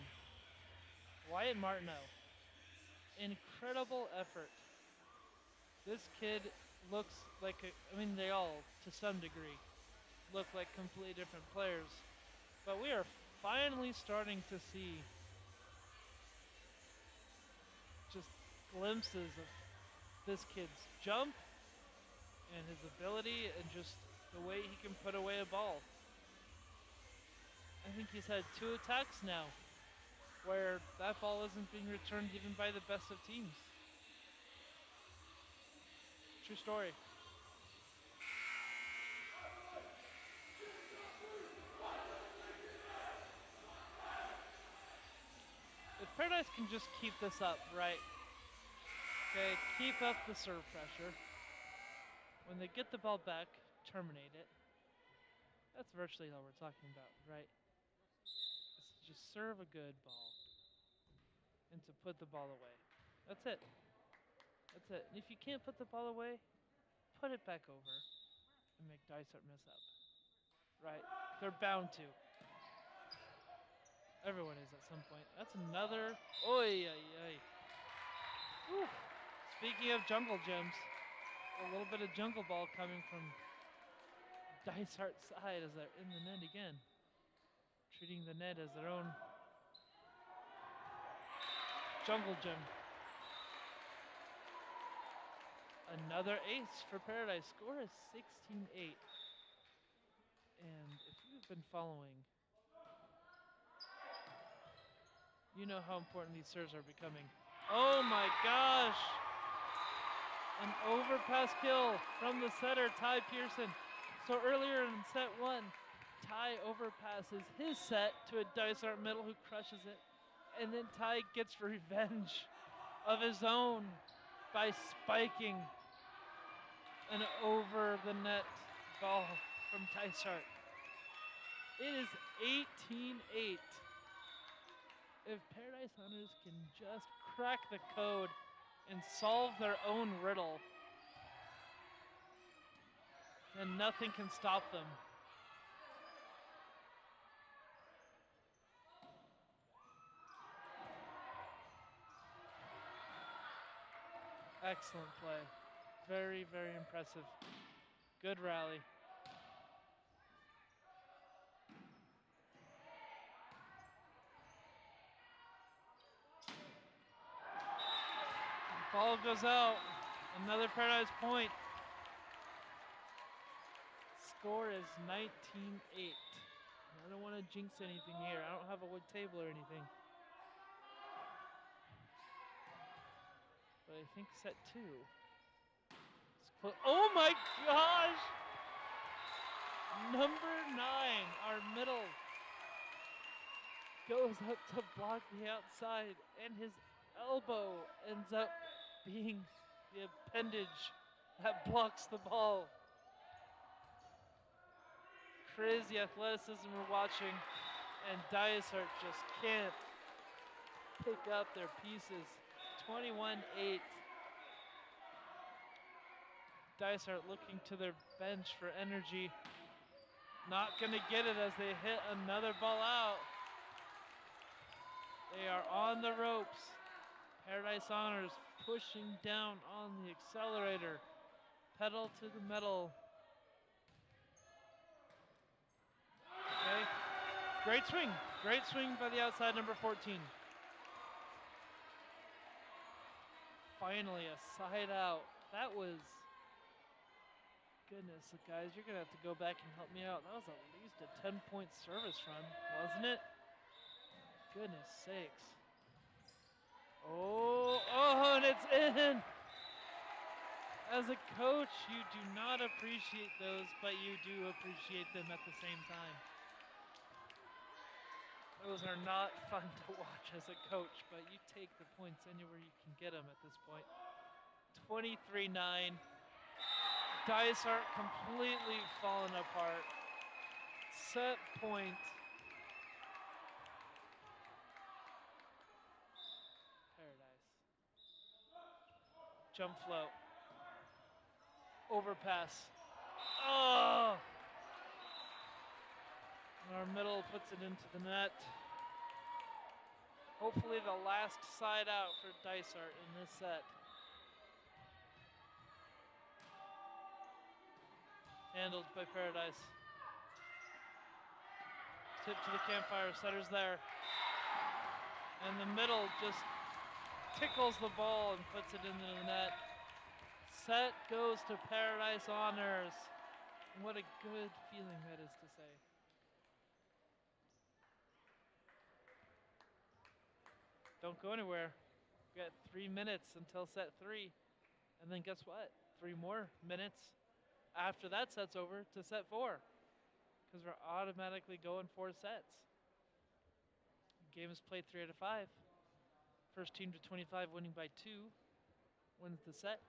Wyatt Martineau. Incredible effort. This kid looks like, they all, to some degree, look like completely different players. But we are finally starting to see just glimpses of this kid's jump and his ability and just the way he can put away a ball. I think he's had 2 attacks now where that ball isn't being returned even by the best of teams. True story. If Paradise can just keep this up, right? Okay, keep up the serve pressure. When they get the ball back, terminate it. That's virtually all we're talking about, right? It's just serve a good ball and to put the ball away. That's it. That's it. And if you can't put the ball away, put it back over and make Dysart mess up. Right? They're bound to. Everyone is at some point. That's another. Oy, oy, oy. Whew. Speaking of jungle gems, a little bit of jungle ball coming from Dysart's side as they're in the net again. treating the net as their own jungle gym. Another ace for Paradise. Score is 16-8. And if you've been following, you know how important these serves are becoming. Oh my gosh! An overpass kill from the setter, Ty Pearson. So earlier in set one, Ty overpasses his set to a Dysart middle who crushes it. And then Ty gets revenge of his own by spiking an over the net ball from Dysart. It is 18-8. If Paradise Hunters can just crack the code and solve their own riddle, then nothing can stop them. Excellent play. Very, very impressive. Good rally. Ball goes out. Another Paradise point. Score is 19-8. I don't want to jinx anything here. I don't have a wood table or anything. But I think set two. Oh my gosh! Number 9, our middle, goes up to block the outside, and his elbow ends up being the appendage that blocks the ball. Crazy athleticism we're watching, and Dysart just can't pick up their pieces. 21-8. Dysart looking to their bench for energy. Not gonna get it as they hit another ball out. They are on the ropes. Paradise Honors pushing down on the accelerator. Pedal to the metal. Okay. Great swing. Great swing by the outside number 14. Finally a side out. That was, goodness, guys, you're gonna have to go back and help me out. That was at least a 10-point service run, wasn't it? Goodness sakes. Oh, and it's in. As a coach, you do not appreciate those, but you do appreciate them at the same time. Those are not fun to watch as a coach, but you take the points anywhere you can get them at this point. 23-9. Dysart completely fallen apart. Set point. Paradise. Jump float. Overpass. Oh! And our middle puts it into the net. Hopefully the last side out for Dysart in this set. Handled by Paradise. Tip to the campfire, setter's there. And the middle just tickles the ball and puts it into the net. Set goes to Paradise Honors. And what a good feeling that is to say. Don't go anywhere. We got 3 minutes until set 3. And then guess what? 3 more minutes after that set's over to set 4. Because we're automatically going 4 sets. Game is played 3 out of 5. First team to 25 winning by 2 wins the set.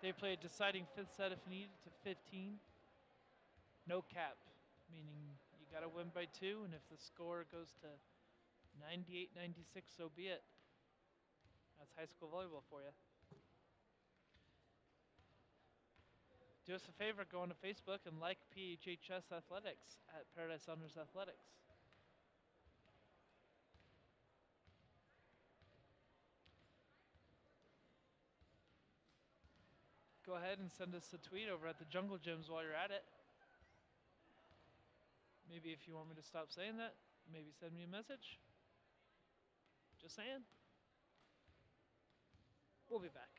They play a deciding 5th set if needed to 15. No cap, meaning you got to win by 2, and if the score goes to 98-96, so be it. That's high school volleyball for you. Do us a favor, go on to Facebook and like PHHS Athletics at Paradise Honors Athletics. Go ahead and send us a tweet over at the Jungle Gyms while you're at it. Maybe if you want me to stop saying that, maybe send me a message. Just saying. We'll be back.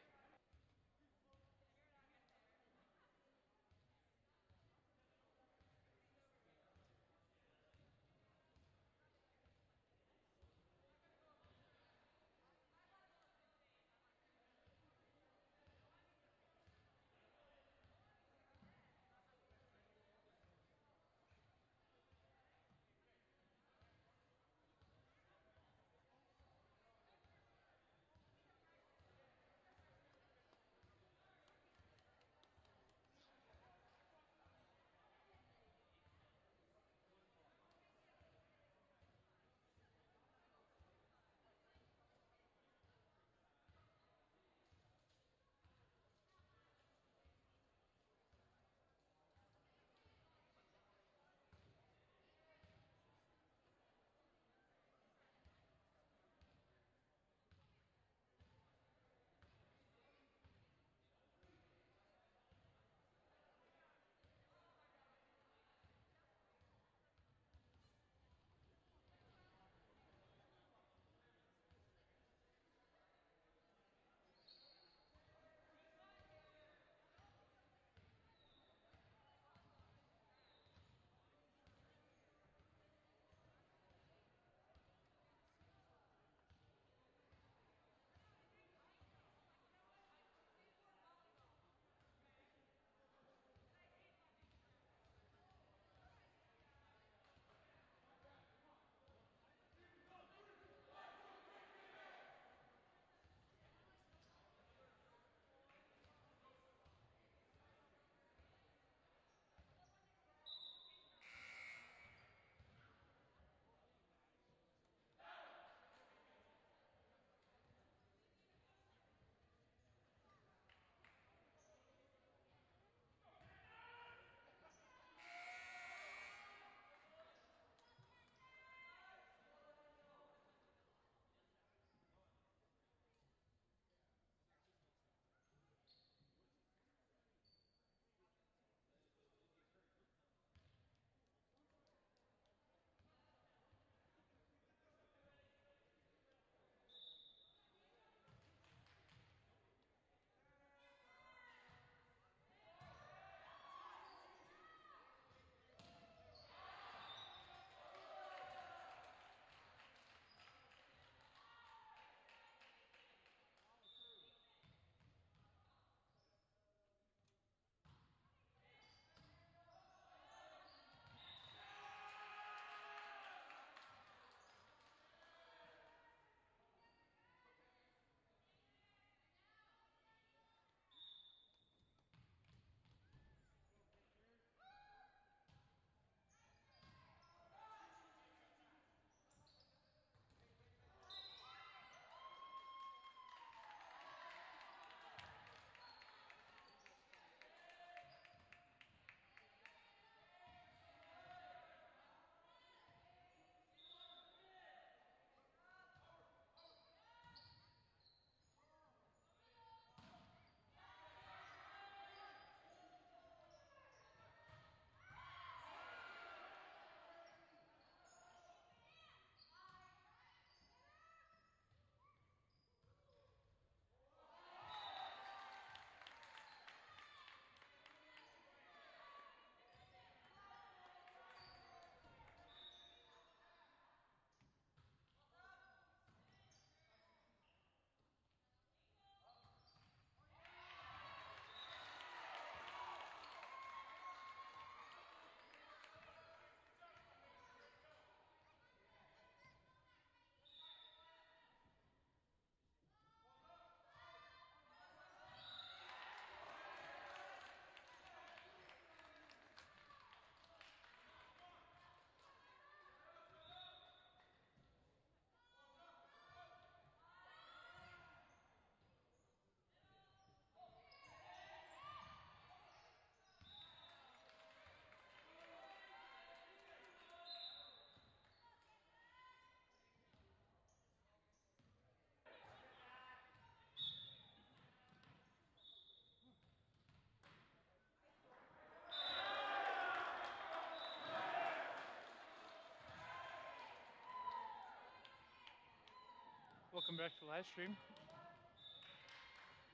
Welcome back to the live stream.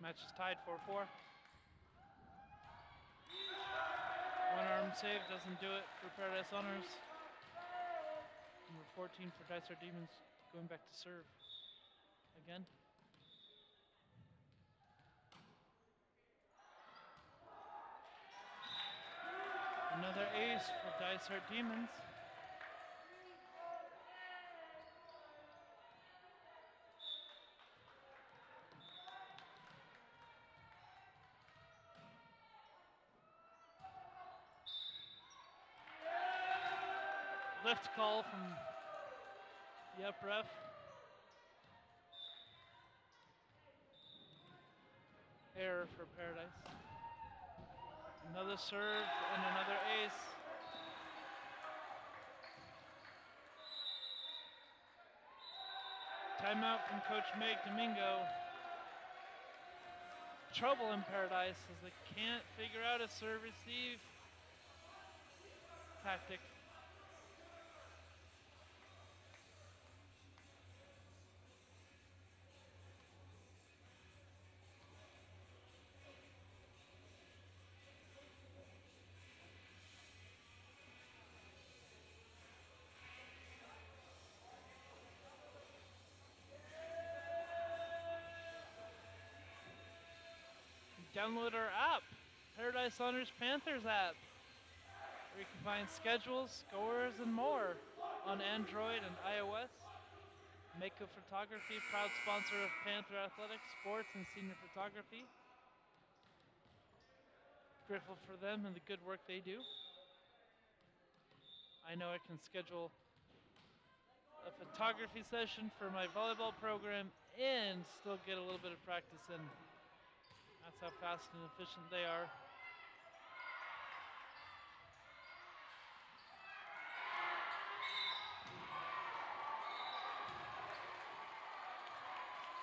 Match is tied 4-4. One arm save doesn't do it for Paradise Honors. Number 14 for Dysart Demons going back to serve again. Another ace for Dysart Demons. Lift call from the up ref. Error for Paradise. Another serve and another ace. Timeout from Coach Meg Domingo. Trouble in Paradise as they can't figure out a serve-receive tactic. Download our app, Paradise Honors Panthers app, where you can find schedules, scores, and more on Android and iOS. Makeup Photography, proud sponsor of Panther Athletics, sports, and senior photography. Grateful for them and the good work they do. I know I can schedule a photography session for my volleyball program and still get a little bit of practice in. That's how fast and efficient they are.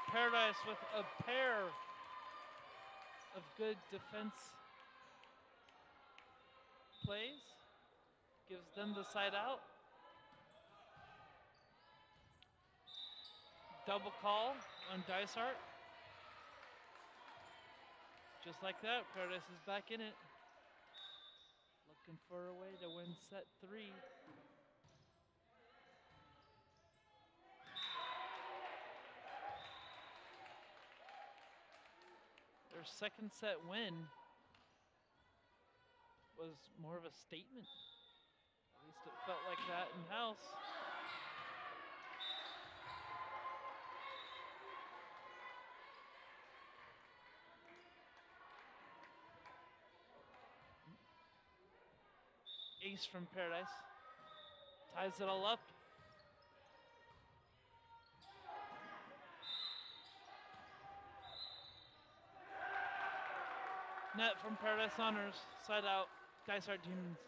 Paradise with a pair of good defense plays. Gives them the side out. Double call on Dysart. Just like that, Paradise is back in it. Looking for a way to win set 3. Their second set win was more of a statement. At least it felt like that in-house. Ace from Paradise. Ties it all up. Net from Paradise Honors. Side out. Dysart Demons.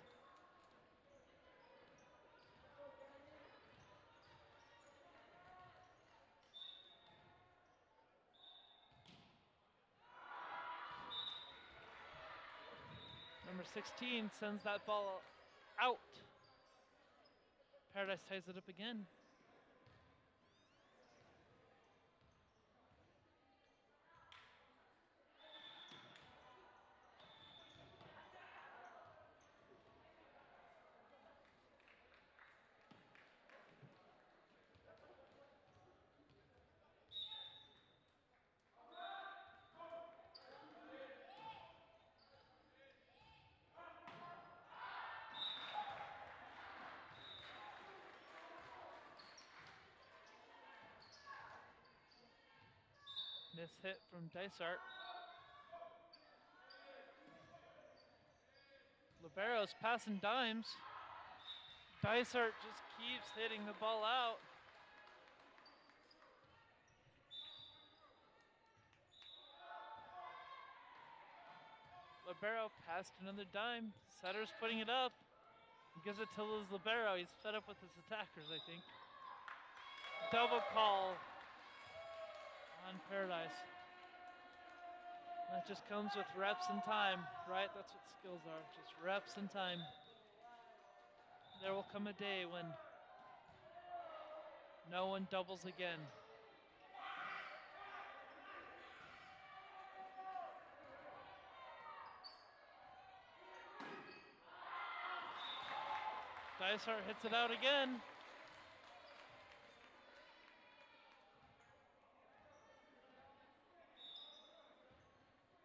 Number 16 sends that ball out. Paradise ties it up again. Miss hit from Dysart. Libero's passing dimes. Dysart just keeps hitting the ball out. Libero passed another dime. Setter's putting it up. He gives it to Liz Libero. He's fed up with his attackers, I think. Double call on Paradise. That just comes with reps and time, right? That's what skills are, just reps and time. There will come a day when no one doubles again. Dysart hits it out again.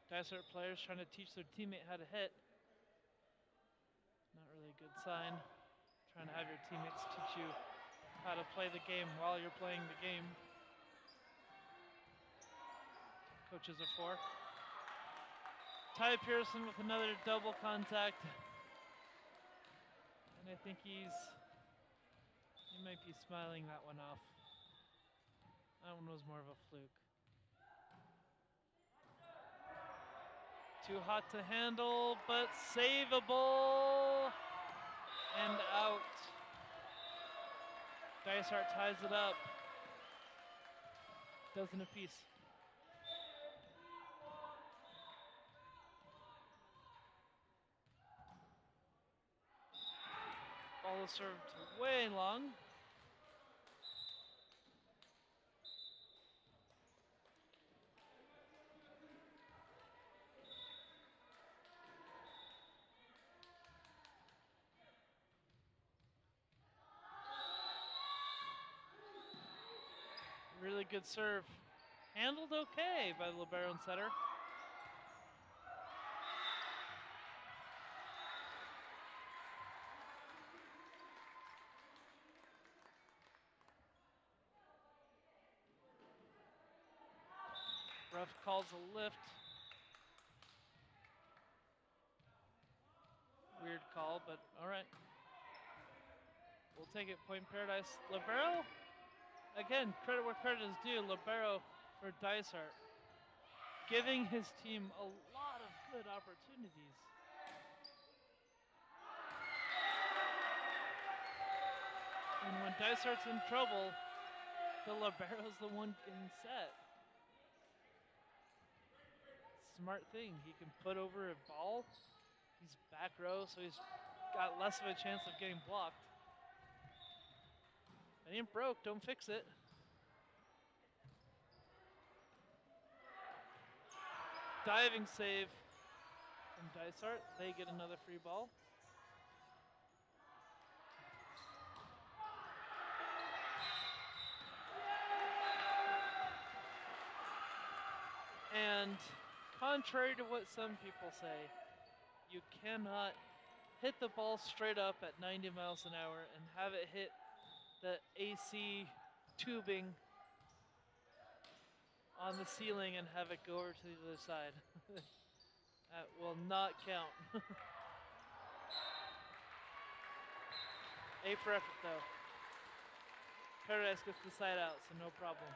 Dysart players trying to teach their teammate how to hit. Not really a good sign. Trying to have your teammates teach you how to play the game while you're playing the game. Coaches are for. Ty Pearson with another double contact. And I think he might be smiling that one off. That one was more of a fluke. Too hot to handle, but saveable. And out. Dysart ties it up. Dozen apiece. Ball is served way long. Really good serve. Handled okay by the libero and setter. Ref calls a lift. Weird call, but all right. We'll take it, Point Paradise. Libero, again, credit where credit is due. Libero for Dysart, giving his team a lot of good opportunities. And when Dysart's in trouble, the libero's the one getting set. Smart thing. He can put over a ball. He's back row, so he's got less of a chance of getting blocked. It ain't broke, don't fix it. Diving save from Dysart. They get another free ball. And contrary to what some people say, you cannot hit the ball straight up at 90 miles an hour and have it hit the AC tubing on the ceiling and have it go over to the other side. That will not count. A for effort though. Paradise gets the side out, so no problem.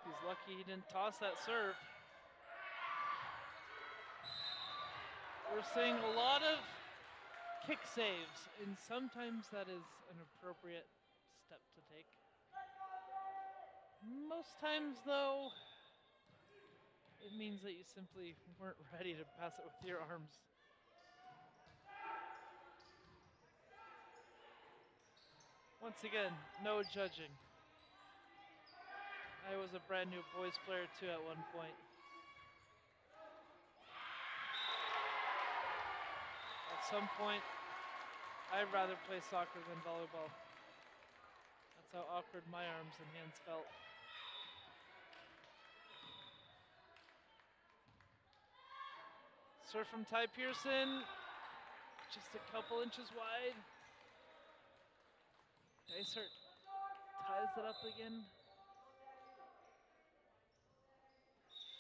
He's lucky he didn't toss that serve. We're seeing a lot of kick saves, and sometimes that is an appropriate step to take. Most times, though, it means that you simply weren't ready to pass it with your arms. Once again, no judging. I was a brand new boys player too at one point. At some point, I'd rather play soccer than volleyball. That's how awkward my arms and hands felt. Serve from Ty Pearson, just a couple inches wide. Dysart ties it up again.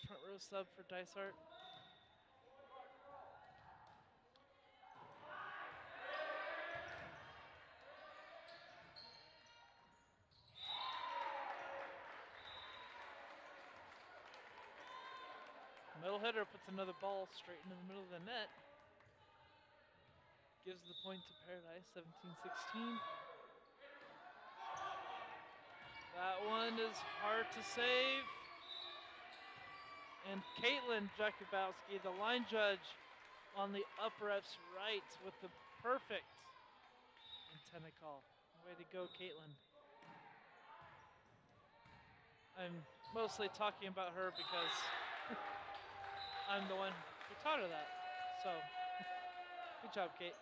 Front row sub for Dysart. Middle hitter puts another ball straight into the middle of the net. Gives the point to Paradise, 17-16. That one is hard to save. And Caitlin Jakubowski, the line judge on the upper ref's right with the perfect antenna call. Way to go, Caitlin. I'm mostly talking about her because I'm the one who taught her that. So, good job, Kate.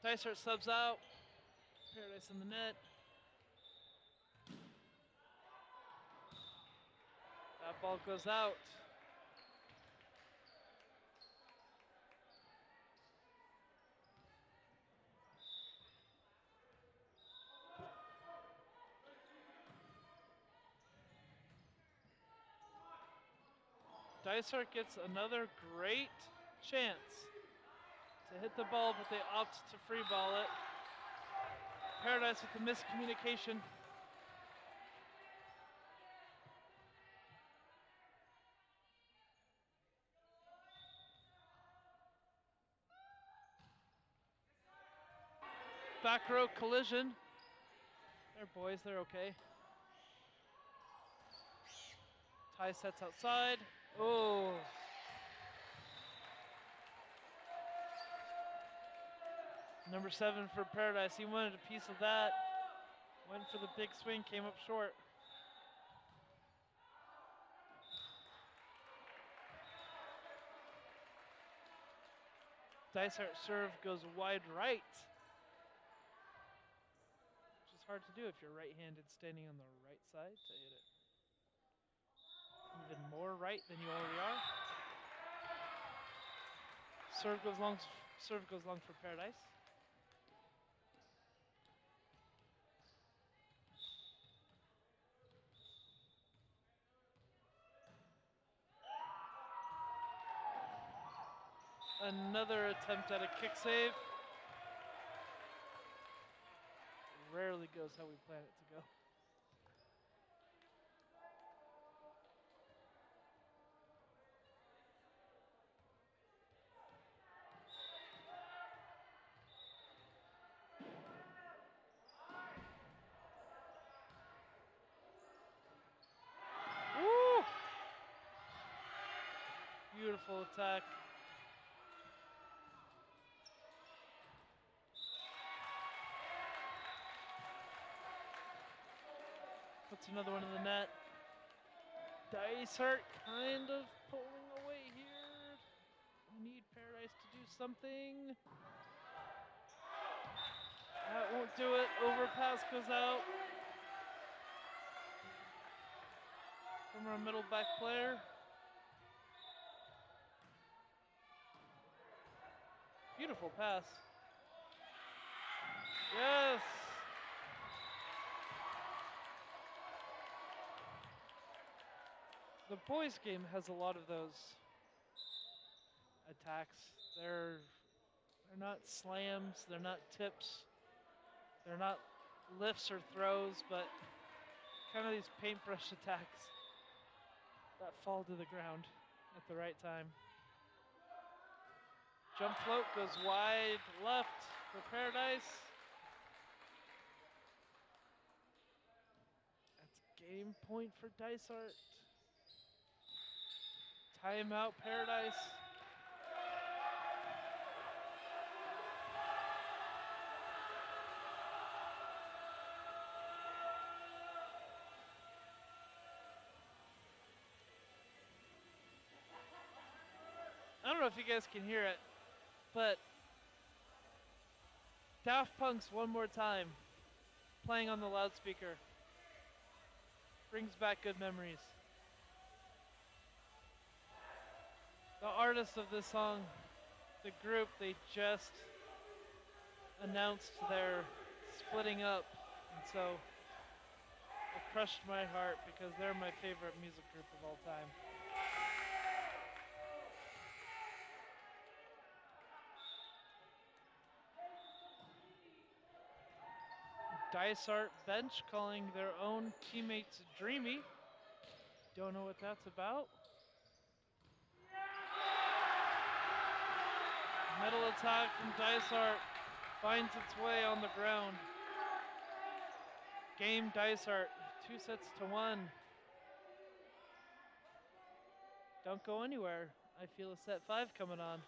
Dysart subs out. Paradise in the net. That ball goes out. Dysart gets another great chance to hit the ball, but they opt to free ball it. Paradise with the miscommunication. Back row collision. They're boys, they're okay. Ty sets outside. Oh. Number 7 for Paradise. He wanted a piece of that. Went for the big swing, came up short. Dysart serve goes wide right. Which is hard to do if you're right-handed standing on the right side to hit it. Even more right than you already are. Serve goes long for Paradise. Another attempt at a kick save. Rarely goes how we plan it to go. Woo! Beautiful attack. Puts another one in the net. Dysart kind of pulling away here. We need Paradise to do something. That won't do it. Overpass goes out. From our middle back player. Beautiful pass. Yes! The boys' game has a lot of those attacks. They're not slams, they're not tips, they're not lifts or throws, but kind of these paintbrush attacks that fall to the ground at the right time. Jump float goes wide left for Paradise. That's game point for Dysart. Timeout, Paradise. I don't know if you guys can hear it, but Daft Punk's One More Time playing on the loudspeaker brings back good memories. The artist of this song, the group, they just announced their splitting up, and so it crushed my heart because they're my favorite music group of all time. Dysart bench calling their own teammates dreamy. Don't know what that's about. Middle attack from Dysart finds its way on the ground. Game Dysart, 2-1. Don't go anywhere. I feel a set 5 coming on.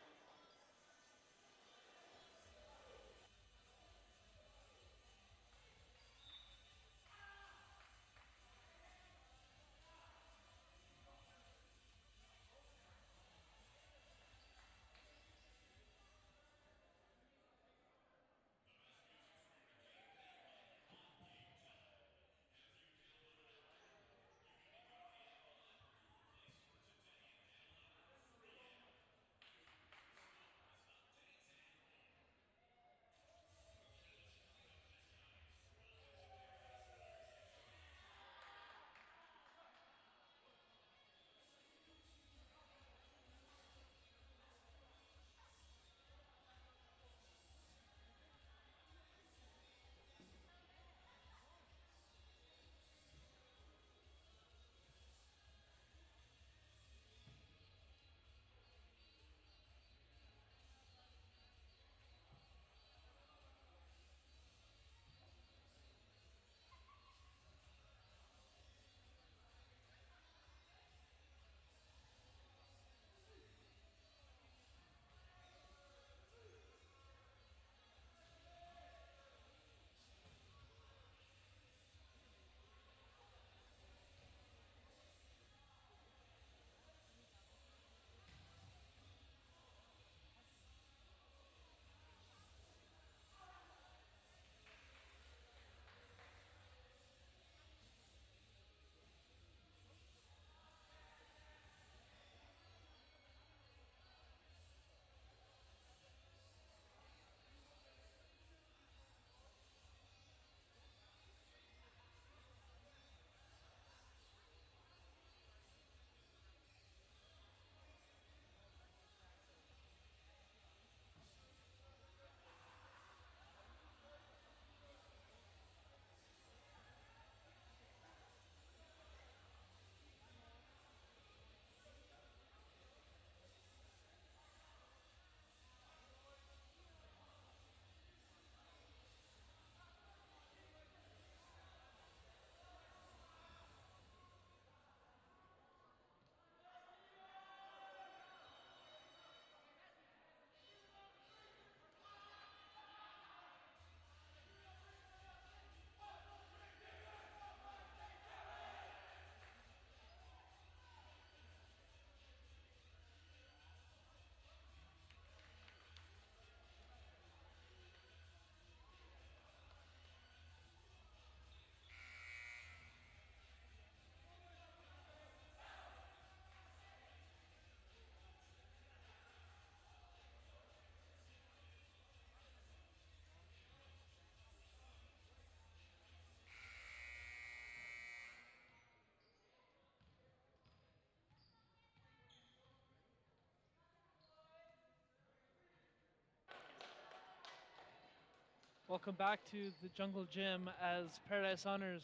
Welcome back to the Jungle Gym as Paradise Honors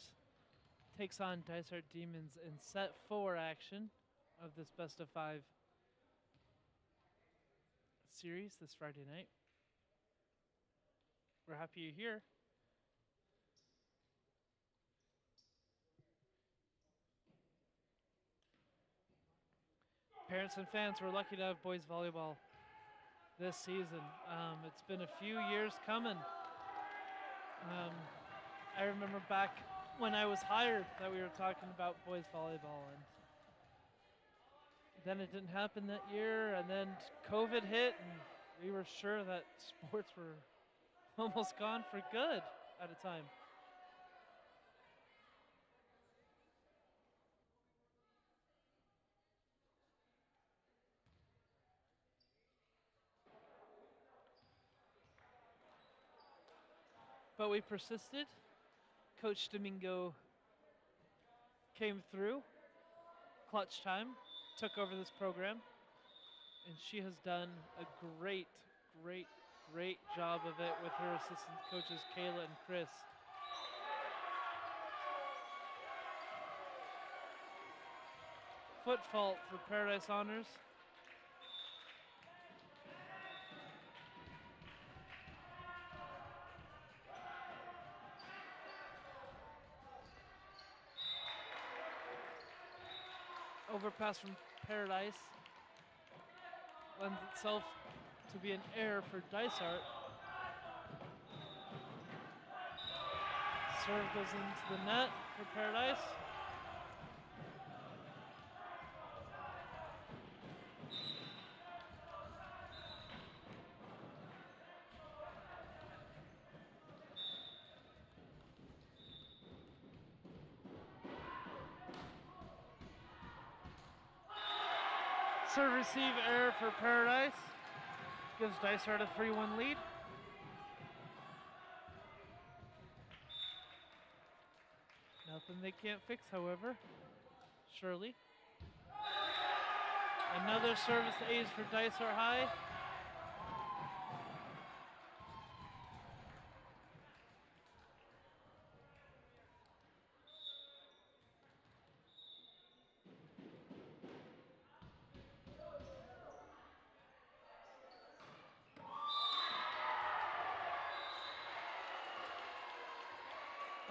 takes on Dysart Demons in set 4 action of this best of 5 series this Friday night. We're happy you're here. Parents and fans, we're lucky to have boys volleyball this season. It's been a few years coming. I remember back when I was hired that we were talking about boys volleyball, and then it didn't happen that year, and then COVID hit, and we were sure that sports were almost gone for good at a time. But we persisted. Coach Domingo came through, clutch time, took over this program, and she has done a great job of it with her assistant coaches Kayla and Chris. Foot fault for Paradise Honors. Overpass from Paradise lends itself to be an error for Dysart. Serve goes into the net for Paradise. Serve receive error for Paradise. Gives Dysart a 3-1 lead. Nothing they can't fix, however. Surely. Another service ace for Dysart High.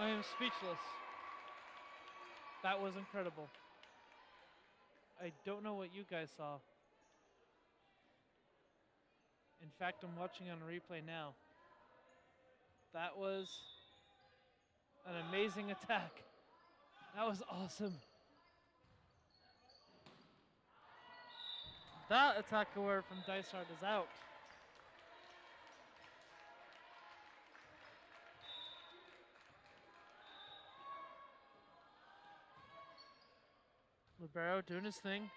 I am speechless. That was incredible. I don't know what you guys saw. In fact, I'm watching on replay now. That was an amazing attack. That was awesome. That attack award from Dysart is out. Libero doing his thing.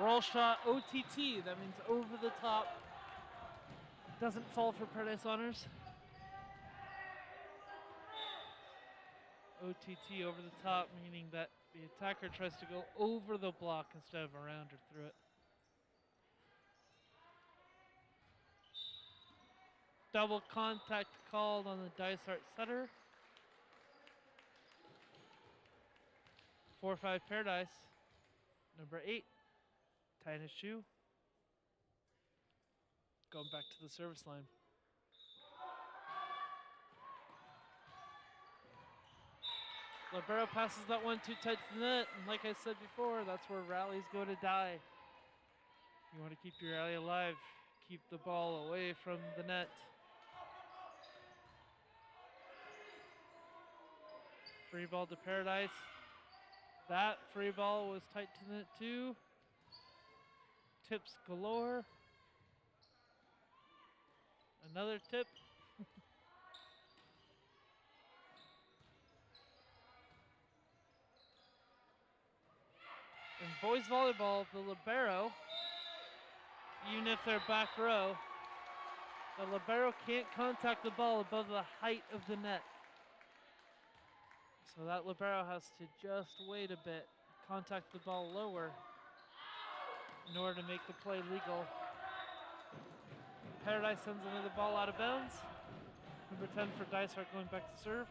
Roll shot OTT, that means over the top. Doesn't fall for Paradise Honors. OTT over the top, meaning that the attacker tries to go over the block instead of around or through it. Double contact called on the Dysart setter. 4-5 Paradise. Number 8, tying his shoe. Going back to the service line. Libero passes that one too tight to the net, and like I said before, that's where rallies go to die. You want to keep your rally alive, keep the ball away from the net. Free ball to Paradise. That free ball was tight to the net too. Tips galore. Another tip. In boys volleyball, the libero, even if they're back row, the libero can't contact the ball above the height of the net. So that libero has to just wait a bit, contact the ball lower in order to make the play legal. Paradise sends another ball out of bounds. Number 10 for Dysart going back to serve.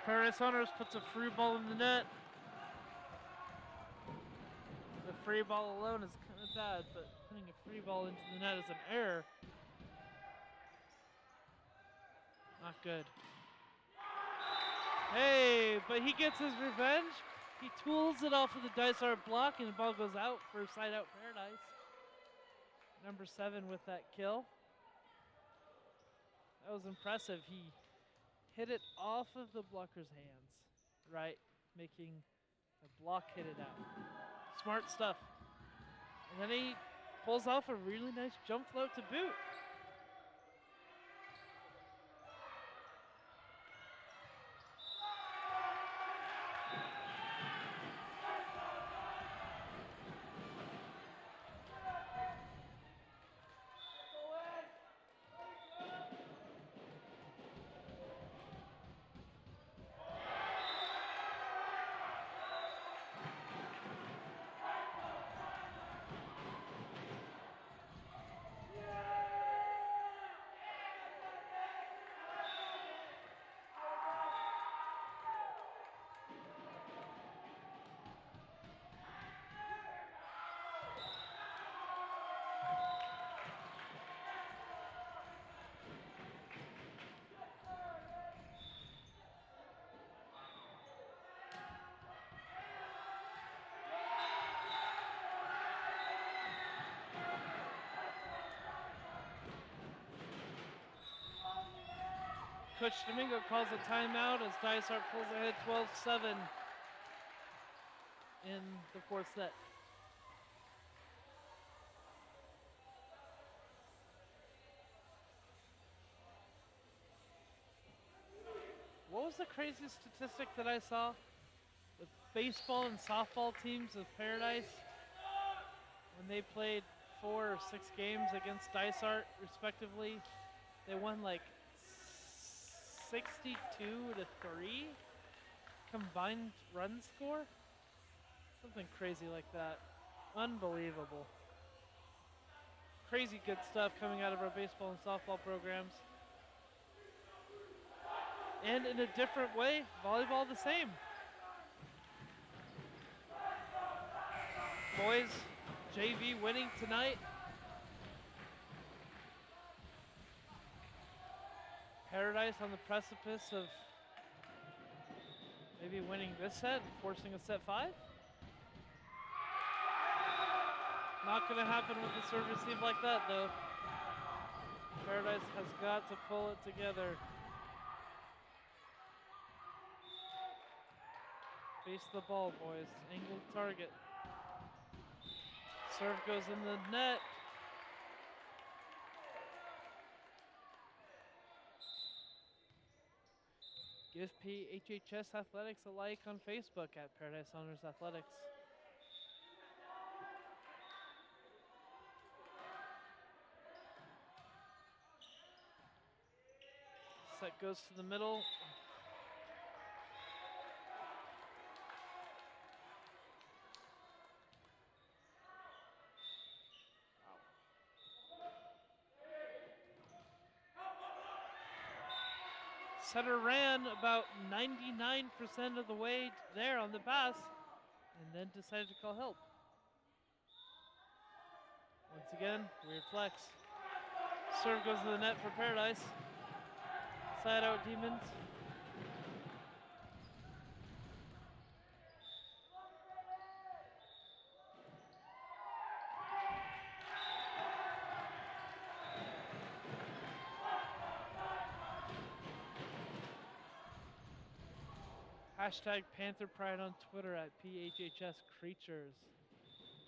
Paradise Honors puts a free ball in the net. The free ball alone is kind of bad, but putting a free ball into the net is an error. Not good. Hey, but he gets his revenge. He tools it off of the Dysart block, and the ball goes out for side out Paradise. Number 7 with that kill. That was impressive. He hit it off of the blocker's hands, right? Making the block hit it out. Smart stuff. And then he pulls off a really nice jump float to boot. Coach Domingo calls a timeout as Dysart pulls ahead 12-7 in the fourth set. What was the craziest statistic that I saw? The baseball and softball teams of Paradise, when they played 4 or 6 games against Dysart respectively, they won like 62-3 combined run score. Something crazy like that. Unbelievable. Crazy good stuff coming out of our baseball and softball programs. And in a different way, volleyball the same. Boys, JV winning tonight. Paradise on the precipice of maybe winning this set, forcing a set 5. Not going to happen with a serve receive like that, though. Paradise has got to pull it together. Face the ball, boys. Angled target. Serve goes in the net. Give PHHS Athletics a like on Facebook at Paradise Honors Athletics. Set goes to the middle. Setter ran about 99% of the way there on the pass and then decided to call help. Once again, weird flex. Serve goes to the net for Paradise. Side out Demons. Hashtag Panther Pride on Twitter at PHHS Creatures.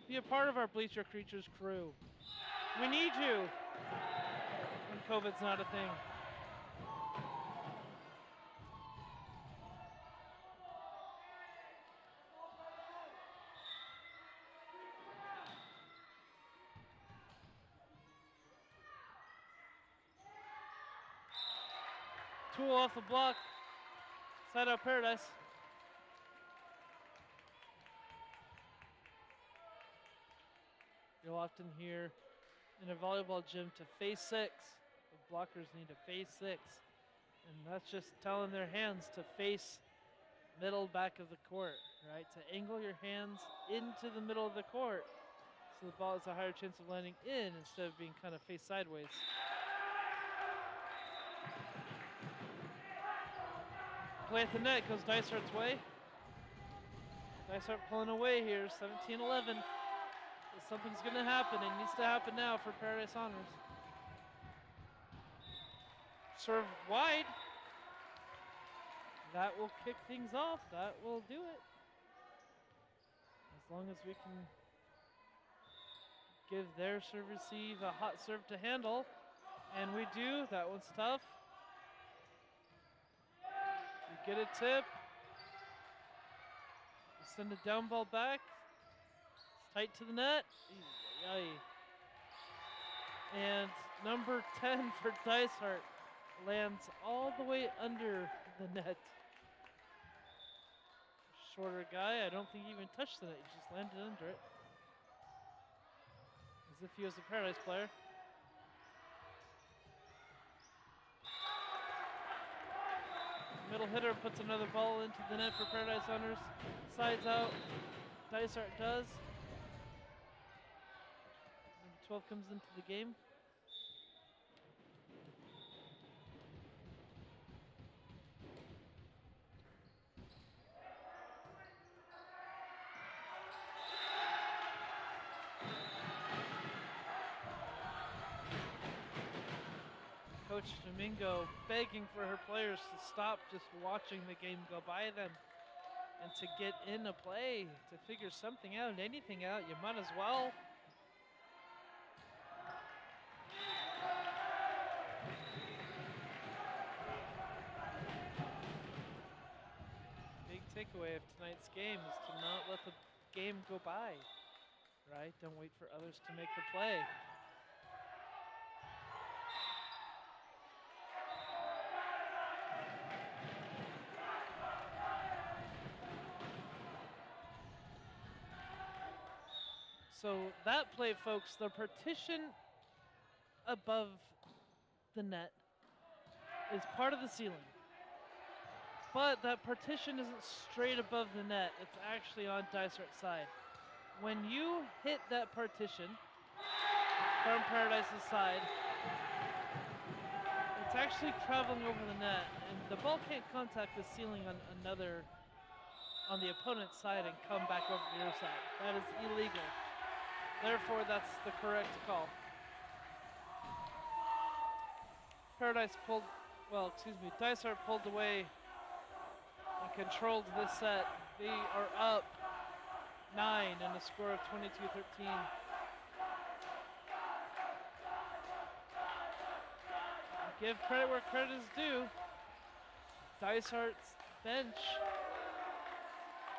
Be a part of our Bleacher Creatures crew. We need you when COVID's not a thing. Tool off the block. Side out Paradise. You'll often hear in a volleyball gym to face 6. The blockers need to face 6. And that's just telling their hands to face middle back of the court, right? To angle your hands into the middle of the court so the ball has a higher chance of landing in instead of being kind of face sideways. Play at the net goes Dysart's way. Dysart pulling away here, 17-11. Something's going to happen. It needs to happen now for Paradise Honors. Serve wide. That will kick things off. That will do it. As long as we can give their serve receive a hot serve to handle. And we do. That one's tough. We get a tip. We send a down ball back. It's tight to the net. And number 10 for Dysart lands all the way under the net. Shorter guy, I don't think he even touched the net, he just landed under it. As if he was a Paradise player. Middle hitter puts another ball into the net for Paradise Honors. Sides out, Dysart does. Number 12 comes into the game. Coach Domingo begging for her players to stop just watching the game go by them and to get in a play, to figure something out, anything out, you might as well. Big takeaway of tonight's game is to not let the game go by, right? Don't wait for others to make the play. So that play, folks, the partition above the net is part of the ceiling. But that partition isn't straight above the net. It's actually on Dysart's side. When you hit that partition from Paradise's side, it's actually traveling over the net, and the ball can't contact the ceiling on the opponent's side and come back over to your side. That is illegal. Therefore, that's the correct call. Dysart pulled away and controlled this set. They are up 9 and a score of 22-13. Give credit where credit is due. Dysart's bench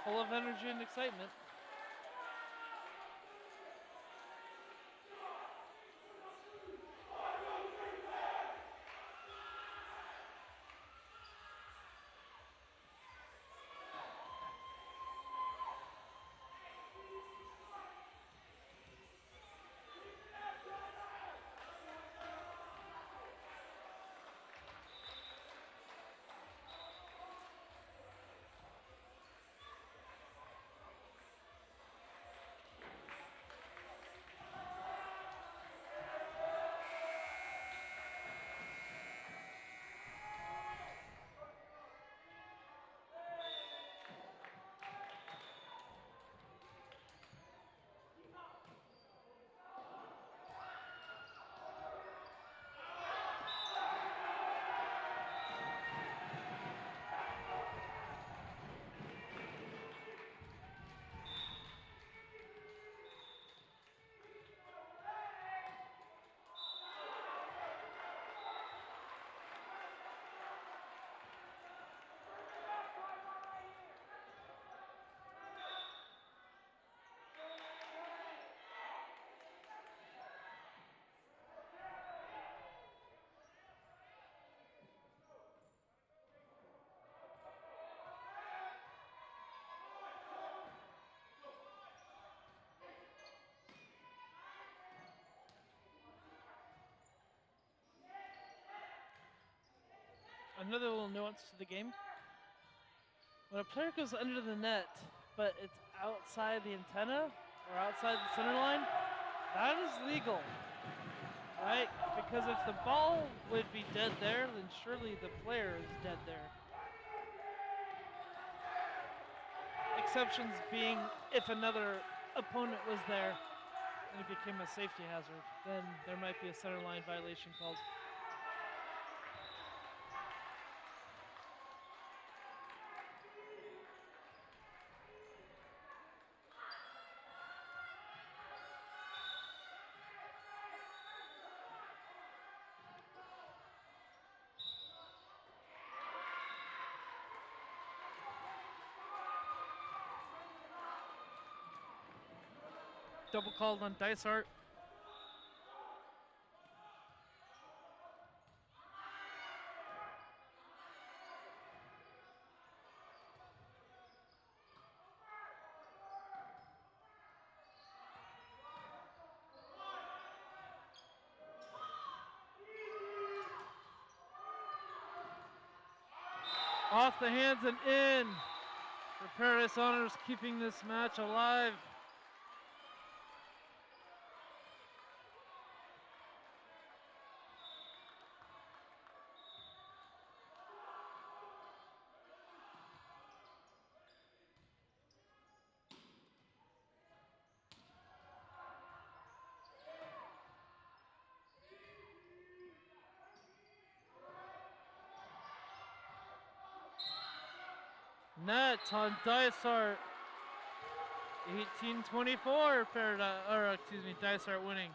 full of energy and excitement. another little nuance to the game. When a player goes under the net, but it's outside the antenna or outside the center line, that is legal, right? Because if the ball would be dead there, then surely the player is dead there. Exceptions being if another opponent was there and it became a safety hazard, then there might be a center line violation called. Double called on Dysart. Off the hands and in for Paradise Honors, keeping this match alive. Net on Dysart. 18-24 Paradise, or excuse me, Dysart winning.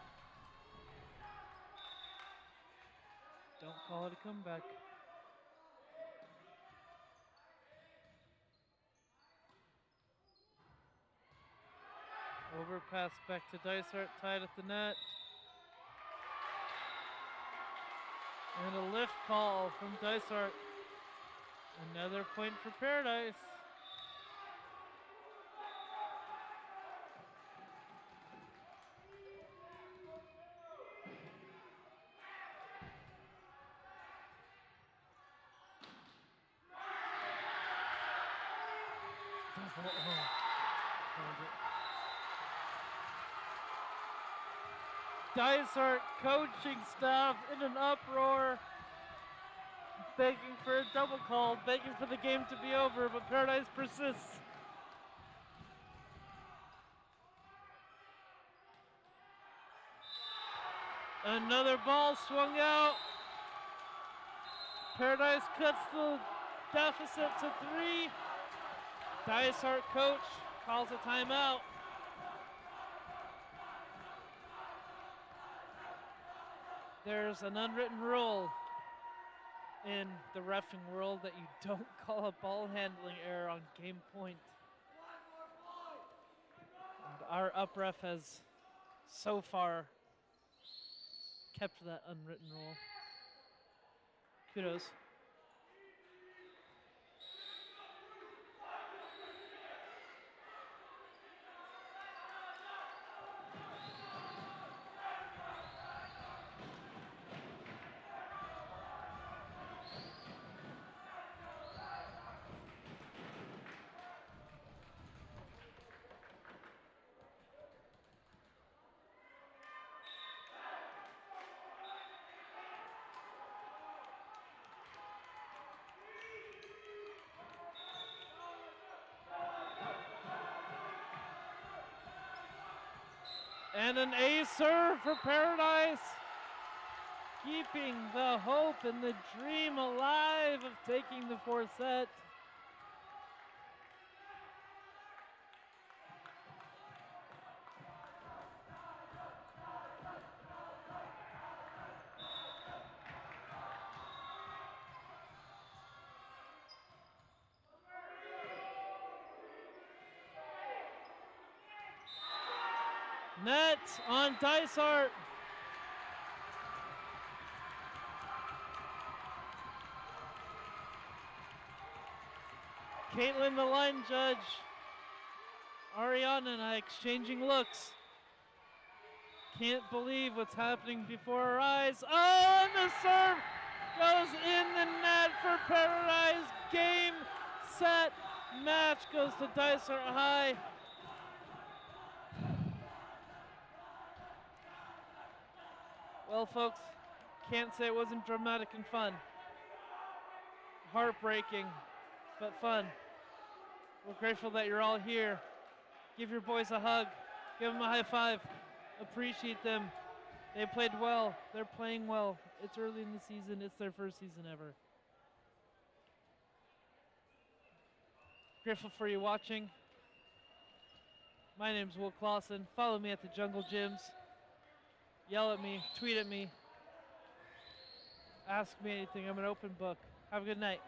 Don't call it a comeback. Overpass back to Dysart, tied at the net. And a lift call from Dysart. Another point for Paradise. Dysart coaching staff in an uproar, begging for a double call, begging for the game to be over, but Paradise persists. Another ball swung out. Paradise cuts the deficit to 3. Dysart coach calls a timeout. There's an unwritten rule in the reffing world that you don't call a ball handling error on game point. And our up ref has so far kept that unwritten rule. Kudos. And an ace serve for Paradise, keeping the hope and the dream alive of taking the 4th set. Net on Dysart. Caitlin, the line judge. Ariana and I exchanging looks. Can't believe what's happening before our eyes. Oh, and the serve goes in the net for Paradise. Game, set, match goes to Dysart High. Well, folks, can't say it wasn't dramatic and fun. Heartbreaking, but fun. We're grateful that you're all here. Give your boys a hug. Give them a high five. Appreciate them. They played well. They're playing well. It's early in the season. It's their first season ever. Grateful for you watching. My name's Will Clausen. Follow me at the Jungle Gyms. Yell at me. Tweet at me. Ask me anything. I'm an open book. Have a good night.